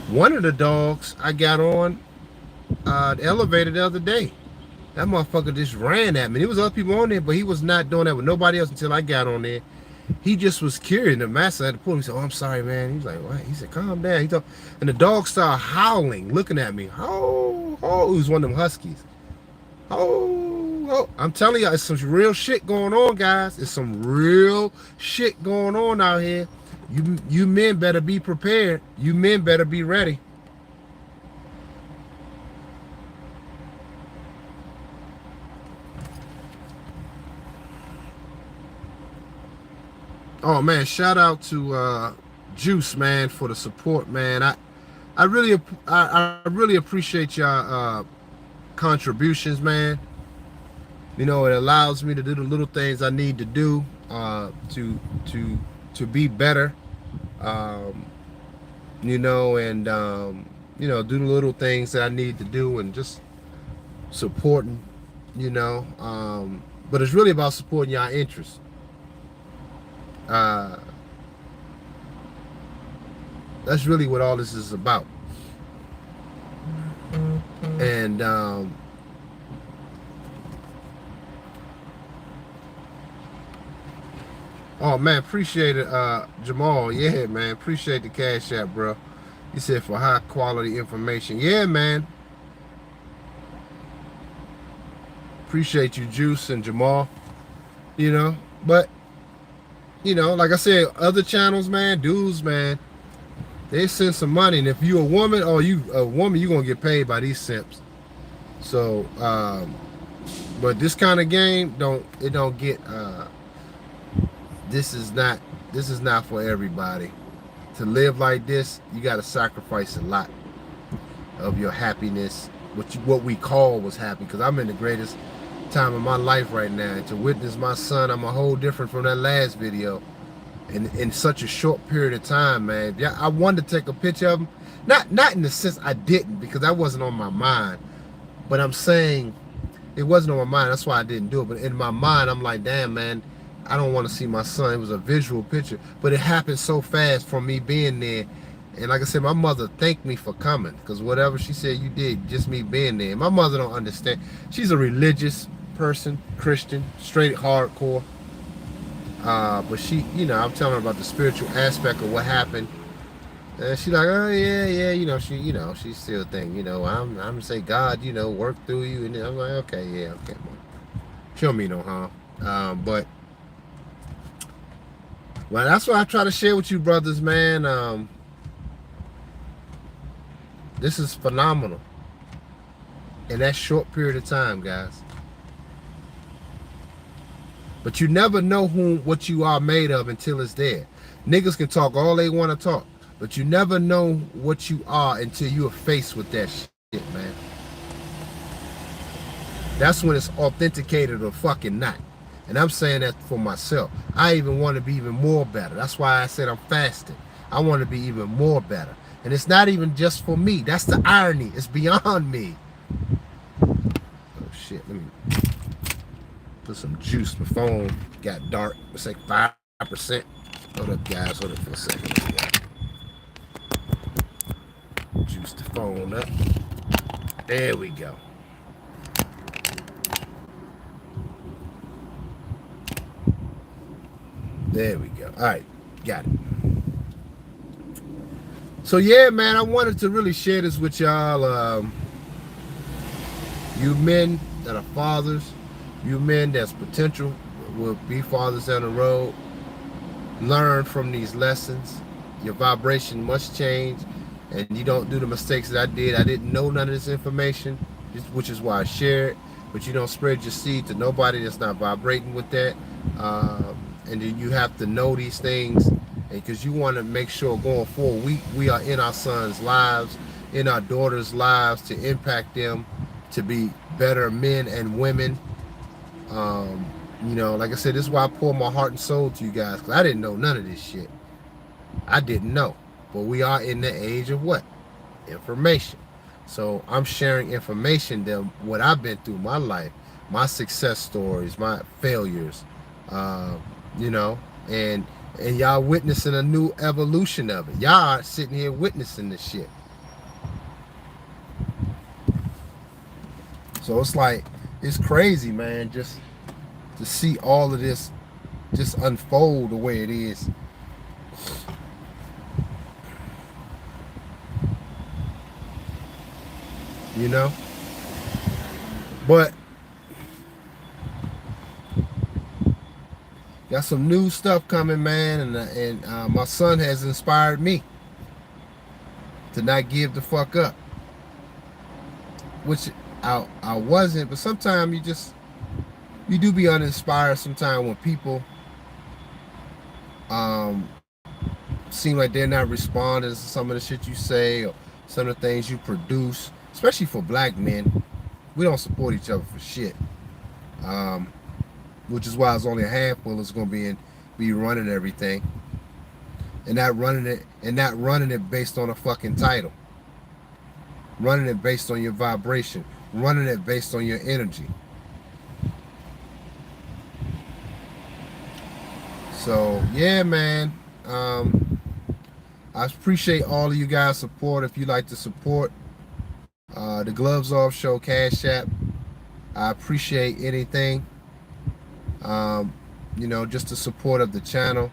One of the dogs I got on the elevator the other day. That motherfucker just ran at me. There was other people on there, but he was not doing that with nobody else until I got on there. He just was curious. The master had to pull him. He said, "Oh, I'm sorry, man." He was like, "What?" He said, "Calm down." And the dog started howling, looking at me. Oh, oh, it was one of them huskies. Oh, oh. I'm telling you, it's some real shit going on, guys. It's some real shit going on out here. You men better be prepared. You men better be ready. Oh man, shout out to Juice, man, for the support, man. I really appreciate y'all contributions, man. You know, it allows me to do the little things I need to do to be better. You know, and you know, do the little things that I need to do, and just supporting, you know. But it's really about supporting y'all interests. That's really what all this is about. And oh man, appreciate it, Jamal. Yeah, man, appreciate the Cash App, bro. You said for high quality information. Yeah, man. Appreciate you, Juice and Jamal. You know, but you know, like I said, other channels, man, dudes, man, they send some money, and if you a woman, or you a woman, you gonna get paid by these simps. So, but this kind of game don't get. This is not for everybody. To live like this, you got to sacrifice a lot of your happiness, what we call was happy. Because I'm in the greatest time of my life right now, and to witness my son, I'm a whole different from that last video, in such a short period of time, man. Yeah, I wanted to take a picture of him, not in the sense I didn't, because that wasn't on my mind, but I'm saying it wasn't on my mind. That's why I didn't do it. But in my mind, I'm like, damn, man, I don't want to see my son. It was a visual picture, but it happened so fast from me being there. And like I said, my mother thanked me for coming, because whatever she said you did, just me being there. My mother don't understand. She's a religious person, Christian, straight hardcore. But she, you know, I'm telling her about the spiritual aspect of what happened. And she's like, oh yeah, you know, she still think, you know, I'm gonna say God, you know, work through you, and I'm like, okay, yeah, okay, she don't mean no harm. But well, that's what I try to share with you, brothers, man. This is phenomenal in that short period of time, guys. But you never know what you are made of until it's there. Niggas can talk all they want to talk, but you never know what you are until you are faced with that shit, man. That's when it's authenticated or fucking not. And I'm saying that for myself. I even want to be even more better. That's why I said I'm fasting. I want to be even more better. And it's not even just for me. That's the irony. It's beyond me. Oh shit, let me. Put some juice. My phone got dark. It's like 5%. Hold up, guys. Hold up for a second. Juice the phone up. There we go. There we go. All right. Got it. So yeah, man, I wanted to really share this with y'all. You men that are fathers, you men that's potential will be fathers down the road, learn from these lessons. Your vibration must change, and you don't do the mistakes that I did. I didn't know none of this information, which is why I share it. But you don't spread your seed to nobody that's not vibrating with that. And you have to know these things, because you want to make sure going forward we are in our sons' lives, in our daughters' lives, to impact them to be better men and women. You know, like I said, this is why I pour my heart and soul to you guys, because I didn't know none of this shit. I didn't know. But we are in the age of what? Information. So I'm sharing information that what I've been through my life, my success stories, my failures, you know, and y'all witnessing a new evolution of it. Y'all are sitting here witnessing this shit. So it's like, it's crazy, man, just to see all of this just unfold the way it is. You know? But got some new stuff coming, man, and my son has inspired me to not give the fuck up, which I wasn't. But sometimes you do be uninspired sometimes when people seem like they're not responding to some of the shit you say or some of the things you produce, especially for black men. We don't support each other for shit. Which is why it's only a handful that's going to be running everything, and not running it based on a fucking title, running it based on your vibration, running it based on your energy. So yeah, man, I appreciate all of you guys' support. If you like to support the Gloves Off Show Cash App, I appreciate anything. You know, just the support of the channel,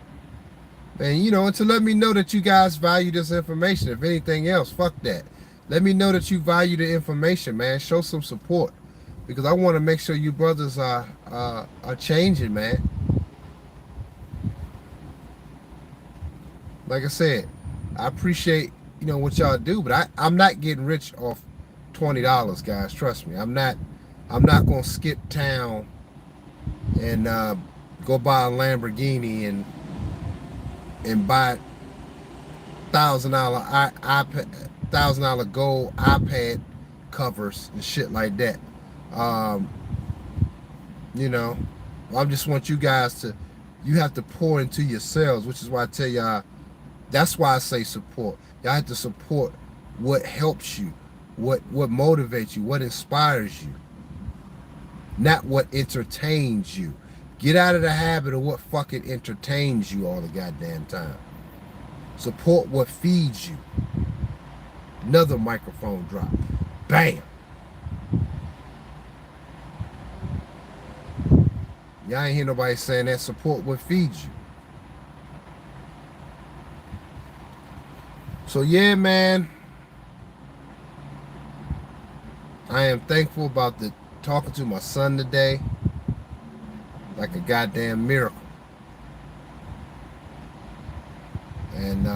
and you know, and to let me know that you guys value this information. If anything else, fuck that. Let me know that you value the information, man. Show some support, because I want to make sure you brothers are changing, man. Like I said, I appreciate, you know, what y'all do, but I'm not getting rich off $20, guys. Trust me, I'm not gonna skip town and go buy a Lamborghini and buy $1,000 gold iPad covers and shit like that. You know, I just want you guys to, you have to pour into yourselves, which is why I tell y'all, that's why I say support. Y'all have to support what helps you, what motivates you, what inspires you, not what entertains you. Get out of the habit of what fucking entertains you all the goddamn time. Support what feeds you. Another microphone drop. Bam. Y'all ain't hear nobody saying that. Support what feeds you. So yeah, man, I am thankful about talking to my son today, like a goddamn miracle. And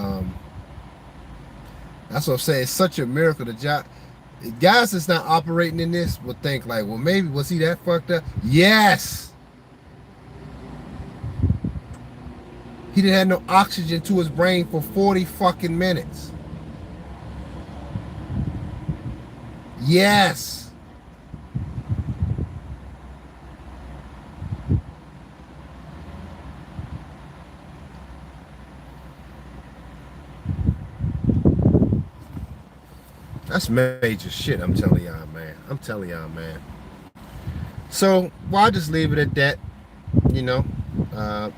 that's what I'm saying. It's such a miracle. The guys that's not operating in this would think like, well, maybe was he that fucked up? Yes. He didn't have no oxygen to his brain for 40 fucking minutes. Yes. That's major shit, I'm telling y'all, man. I'm telling y'all, man. So, well, I'll just leave it at that. You know, a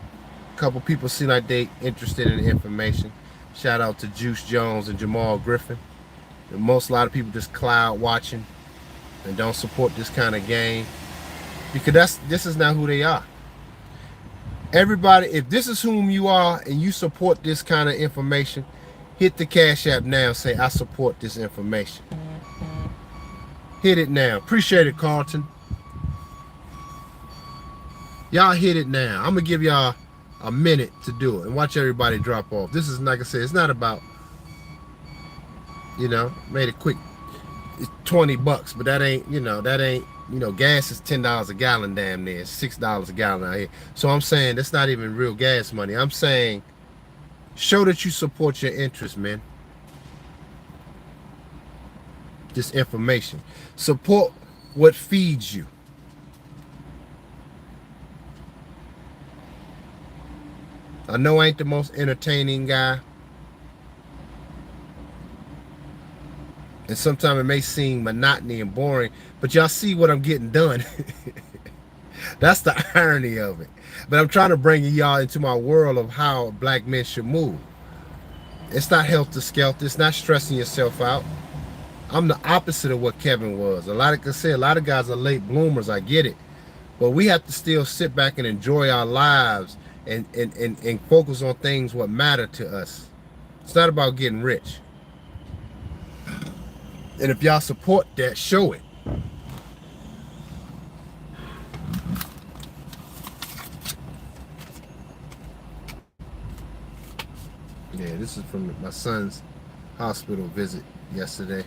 couple people seem like they interested in the information. Shout out to Juice Jones and Jamal Griffin. And a lot of people just cloud watching and don't support this kind of game because this is not who they are. Everybody, if this is whom you are and you support this kind of information, hit the Cash App now and say, I support this information. Hit it now. Appreciate it, Carlton. Y'all hit it now. I'm going to give y'all a minute to do it and watch everybody drop off. This is, like I said, it's not about, you know, made it quick. It's $20, but that ain't, gas is $10 a gallon damn near. It's $6 a gallon out here. So I'm saying that's not even real gas money. I'm saying show that you support your interests, man. This information. Support what feeds you. I know I ain't the most entertaining guy. And sometimes it may seem monotony and boring, but y'all see what I'm getting done. That's the irony of it. But I'm trying to bring y'all into my world of how black men should move. It's not helter-skelter. It's not stressing yourself out. I'm the opposite of what Kevin was. Like I said, a lot of guys are late bloomers. I get it. But we have to still sit back and enjoy our lives and focus on things what matter to us. It's not about getting rich. And if y'all support that, show it. Yeah, this is from my son's hospital visit yesterday.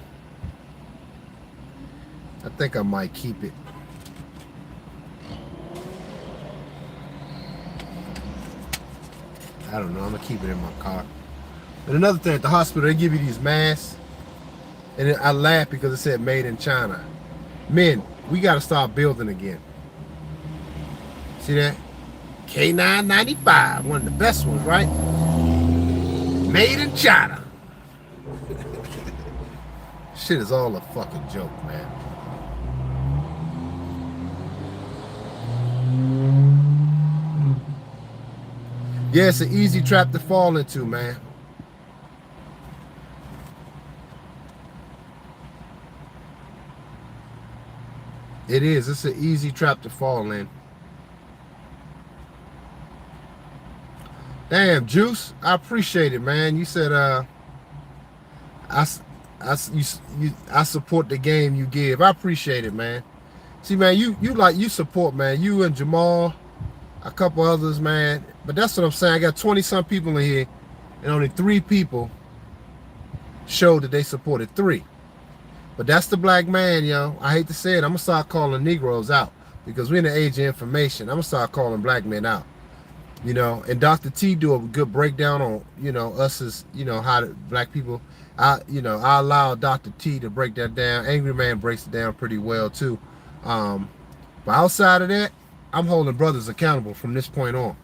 I think I might keep it. I don't know. I'm going to keep it in my car. And another thing, at the hospital, they give you these masks. And I laugh because it said made in China. Men, we got to start building again. See that? K995, one of the best ones, right? Made in China. Shit is all a fucking joke, man. Yeah, it's an easy trap to fall into, man. It is. It's an easy trap to fall in. Damn, Juice, I appreciate it, man. You said I support the game you give. I appreciate it, man. See, man, you support, man. You and Jamal, a couple others, man. But that's what I'm saying. I got 20-some people in here, and only 3 people showed that they supported 3. But that's the black man, yo. I hate to say it. I'm going to start calling Negroes out because we're in the age of information. I'm going to start calling black men out. You know, and Dr. T do a good breakdown on, us as, how the black people, I allow Dr. T to break that down. Angry Man breaks it down pretty well, too. But outside of that, I'm holding brothers accountable from this point on.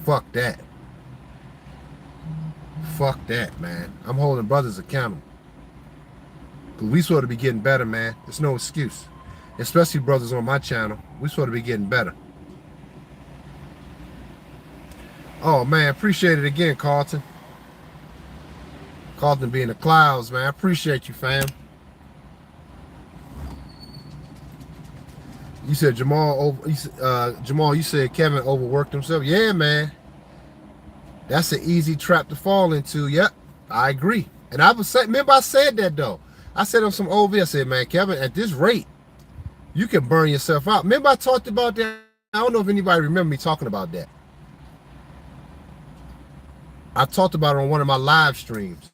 Fuck that. Fuck that, man. I'm holding brothers accountable. Because we sort of be getting better, man. There's no excuse. Especially brothers on my channel. We sort of be getting better. Oh, man. Appreciate it again, Carlton. Carlton be in the clouds, man. I appreciate you, fam. You said Jamal, you said Kevin overworked himself. Yeah, man. That's an easy trap to fall into. Yep, I agree. And remember I said that, though. I said on some old video, I said, man, Kevin, at this rate, you can burn yourself out. Remember I talked about that? I don't know if anybody remember me talking about that. I talked about it on one of my live streams.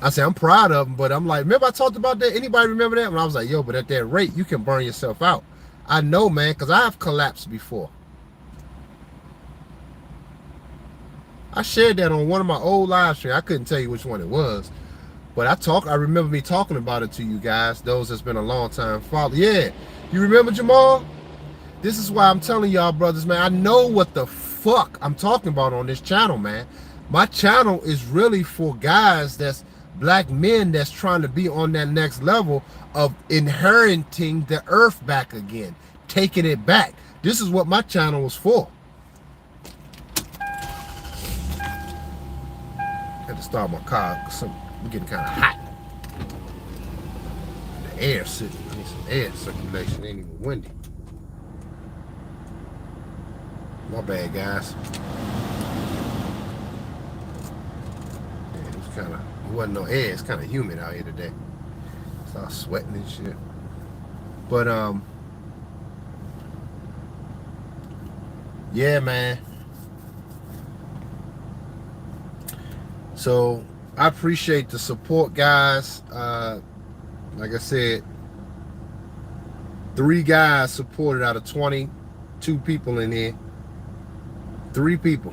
I said, I'm proud of them, but I'm like, remember I talked about that? Anybody remember that? And I was like, yo, but at that rate, you can burn yourself out. I know, man, because I have collapsed before. I shared that on one of my old live streams. I couldn't tell you which one it was. But I remember me talking about it to you guys, those that's been a long time follow. Yeah, you remember, Jamal? This is why I'm telling y'all, brothers, man, I know what the fuck I'm talking about on this channel, man. My channel is really for guys that's black men that's trying to be on that next level of inheriting the earth back again, taking it back. This is what my channel was for. Had to start my car because we're getting kind of hot. The air sitting, I need some air circulation. It ain't even windy. My bad, guys. Yeah, it was kind of, it wasn't no air. It's kind of humid out here today. So I was sweating and shit. But yeah, man. So I appreciate the support, guys. Like I said, 3 guys supported out of 22 people in here. 3 people.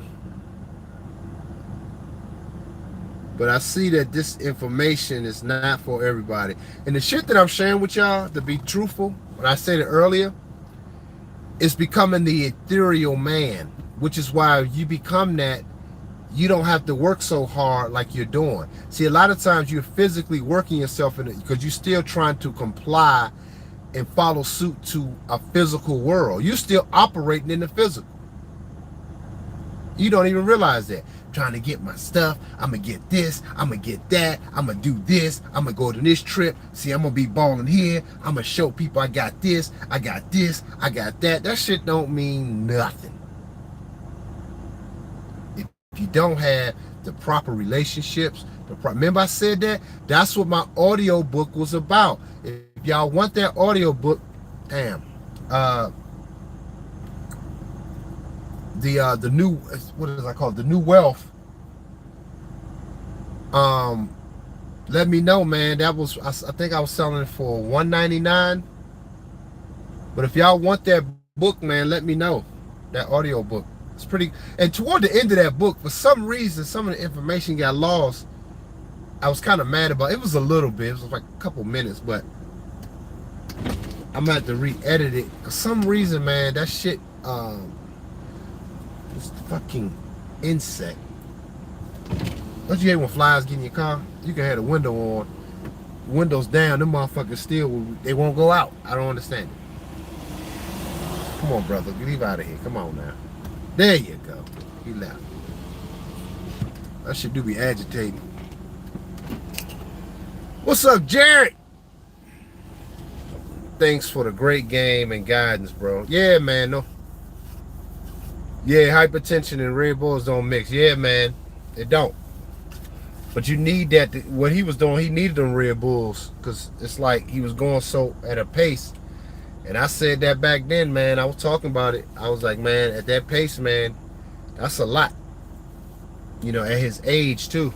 But I see that this information is not for everybody. And the shit that I'm sharing with y'all, to be truthful, when I said it earlier, it's becoming the ethereal man, which is why you become that, you don't have to work so hard like you're doing. See, a lot of times you're physically working yourself in it because you're still trying to comply and follow suit to a physical world. You're still operating in the physical. You don't even realize that. Trying to get my stuff. I'm going to get this. I'm going to get that. I'm going to do this. I'm going to go to this trip. See, I'm going to be balling here. I'm going to show people I got this. I got this. I got that. That shit don't mean nothing. If you don't have the proper relationships, remember I said that? That's what my audio book was about. If y'all want that audio book, damn. The new, what is I call it? The New Wealth. Let me know, man. That was, I think I was selling it for $199. But if y'all want that book, man, let me know. That audio book. It's pretty, and toward the end of that book, for some reason, some of the information got lost. I was kind of mad about it. It was a little bit. It was like a couple minutes, but I'm gonna have to re-edit it. For some reason, man, that shit, this fucking insect. Don't you hate when flies get in your car? You can have the window on, windows down, them motherfuckers still, they won't go out. I don't understand it. Come on, brother, leave out of here. Come on now. There you go. He left. That shit do be agitating. What's up, Jared? Thanks for the great game and guidance, bro. Yeah, man. No. Yeah, hypertension and Red Bulls don't mix. Yeah, man. It don't. But you need that. What he was doing, he needed them Red Bulls because it's like he was going so at a pace. And I said that back then, man. I was talking about it. I was like, man, at that pace, man, that's a lot. You know, at his age, too.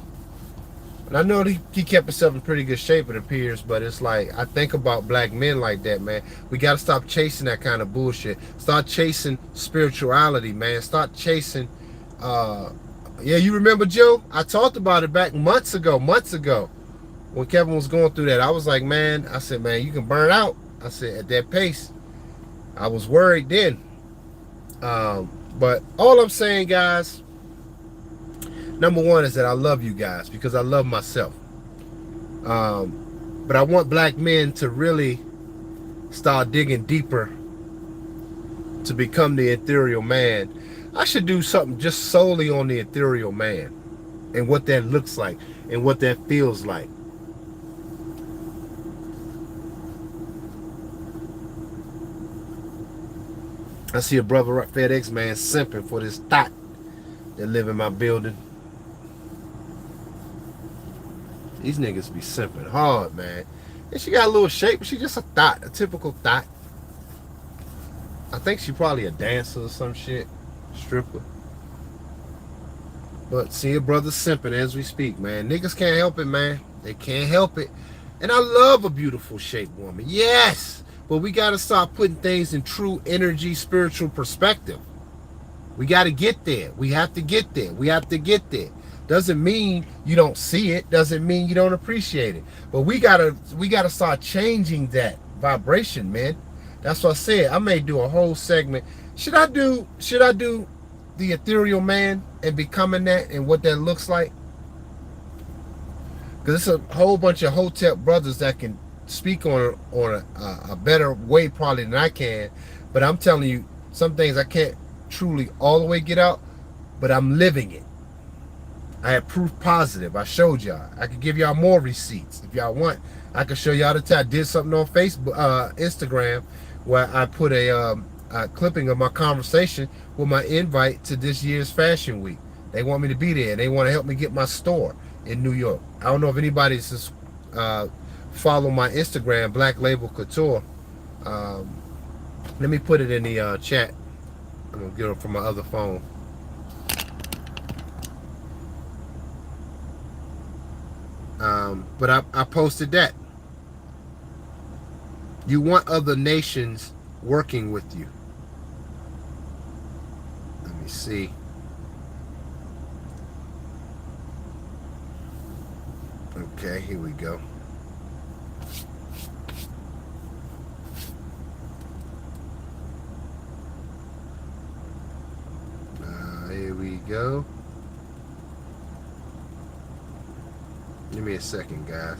And I know he kept himself in pretty good shape, it appears. But it's like, I think about black men like that, man. We got to stop chasing that kind of bullshit. Start chasing spirituality, man. Start chasing, yeah, you remember, Joe? I talked about it back months ago. When Kevin was going through that. I was like, man, I said, man, you can burn out. I said, at that pace, I was worried then. But all I'm saying, guys, number one is that I love you guys because I love myself. But I want black men to really start digging deeper to become the ethereal man. I should do something just solely on the ethereal man and what that looks like and what that feels like. I see a brother FedEx man simping for this thought that live in my building. These niggas be simping hard, man. And she got a little shape, but she just a thought, a typical thought. I think she probably a dancer or some shit, stripper. But see a brother simping as we speak, man. Niggas can't help it, man. They can't help it. And I love a beautiful shaped woman, yes. But we got to start putting things in true energy, spiritual perspective. We got to get there. We have to get there. We have to get there. Doesn't mean you don't see it. Doesn't mean you don't appreciate it. But we gotta start changing that vibration, man. That's what I said. I may do a whole segment. Should I do the ethereal man and becoming that and what that looks like? Because it's a whole bunch of Hotep brothers that can speak on a better way probably than I can. But I'm telling you, some things I can't truly all the way get out, but I'm living it. I have proof positive. I showed y'all. I could give y'all more receipts if y'all want. I could show y'all the time. I did something on Facebook, Instagram, where I put a clipping of my conversation with my invite to this year's Fashion Week. They want me to be there. They want to help me get my store in New York. I don't know if anybody's follow my Instagram, Black Label Couture. Let me put it in the chat. I'm gonna get it from my other phone. But I posted that. You want other nations working with you. Let me see. Okay, here we go. Here we go. Give me a second, guys.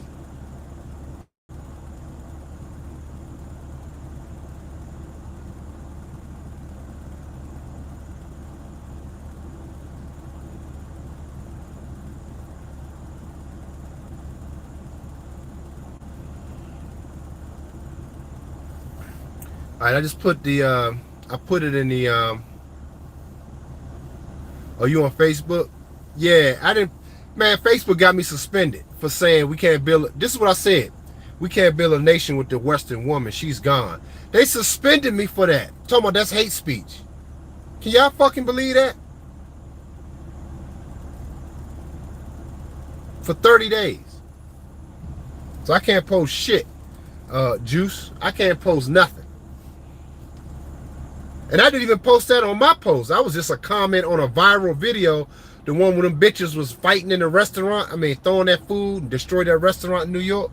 All right, I just put the I put it in the are you on Facebook? Yeah, I didn't. Man, Facebook got me suspended for saying we can't build. This is what I said. We can't build a nation with the Western woman. She's gone. They suspended me for that. Talking about that's hate speech. Can y'all fucking believe that? For 30 days. So I can't post shit. Juice. I can't post nothing. And I didn't even post that on my post. That was just a comment on a viral video. The one where them bitches was fighting in the restaurant. I mean, throwing that food and destroyed that restaurant in New York.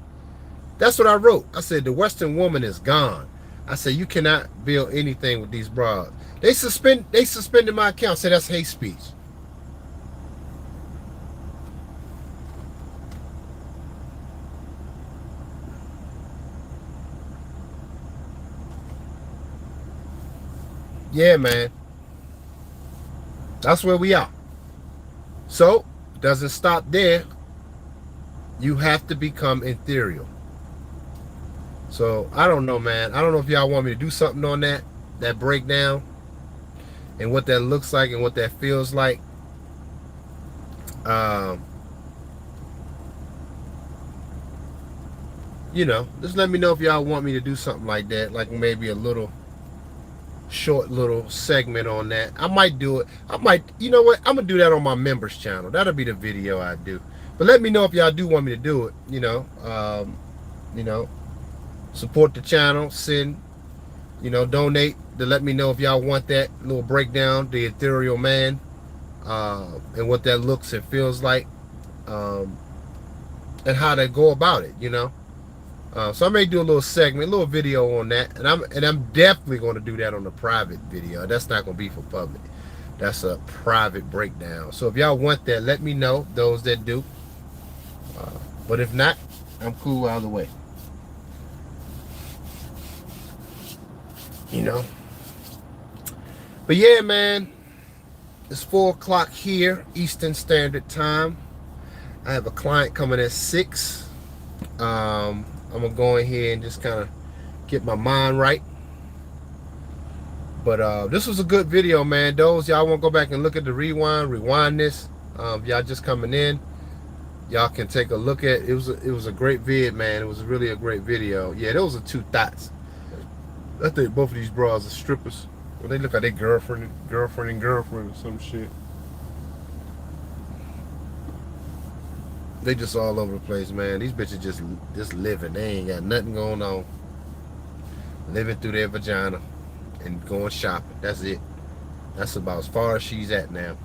That's what I wrote. I said, the Western woman is gone. I said, you cannot build anything with these bras. They suspended my account. Said that's hate speech. Yeah, man. That's where we are. So, it doesn't stop there. You have to become ethereal. So, I don't know, man. I don't know if y'all want me to do something on that breakdown, and what that looks like and what that feels like. You know, just let me know if y'all want me to do something like that, like maybe a little short little segment on that. I might do it. I might, you know what, I'm gonna do that on my members channel. That'll be the video I do. But let me know if y'all do want me to do it. You know, support the channel, send, donate to let me know if y'all want that little breakdown, the ethereal man, and what that looks and feels like, and how to go about it. So I may do a little segment, a little video on that, and I'm definitely going to do that on a private video. That's not going to be for public. That's a private breakdown. So if y'all want that, let me know. Those that do. But if not, I'm cool either way. But yeah, man, it's 4 o'clock here, Eastern Standard Time. I have a client coming at 6. I'm gonna go in here and just kind of get my mind right. But this was a good video, man. Those y'all want to go back and look at the rewind this. Y'all just coming in, y'all can take a look at it. It was a great vid, man. It was really a great video. Yeah, those are 2 thoughts. I think both of these bras are strippers. Well, they look like they girlfriend or some shit. They just all over the place, man. These bitches just living. They ain't got nothing going on. Living through their vagina and going shopping. That's it. That's about as far as she's at now.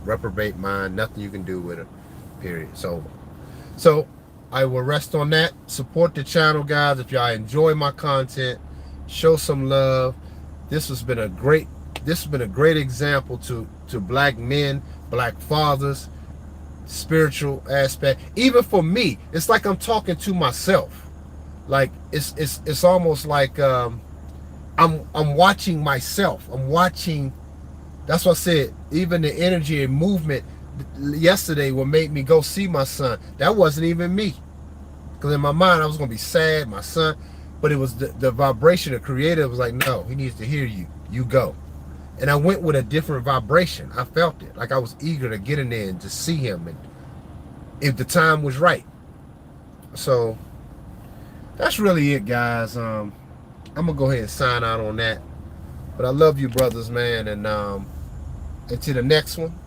Reprobate mind. Nothing you can do with her. Period. It's over. So I will rest on that. Support the channel, guys. If y'all enjoy my content, show some love. This has been a great example to black men, black fathers, spiritual aspect. Even for me, it's like I'm talking to myself. Like it's almost like I'm watching myself. I'm watching. That's what I said. Even the energy and movement yesterday what made me go see my son. That wasn't even me. Because in my mind, I was going to be sad, my son. But it was the vibration, the creator was like, no, he needs to hear you. You go. And I went with a different vibration. I felt it. Like I was eager to get in there and to see him. And if the time was right. So that's really it, guys. I'm going to go ahead and sign out on that. But I love you, brothers, man. And until the next one.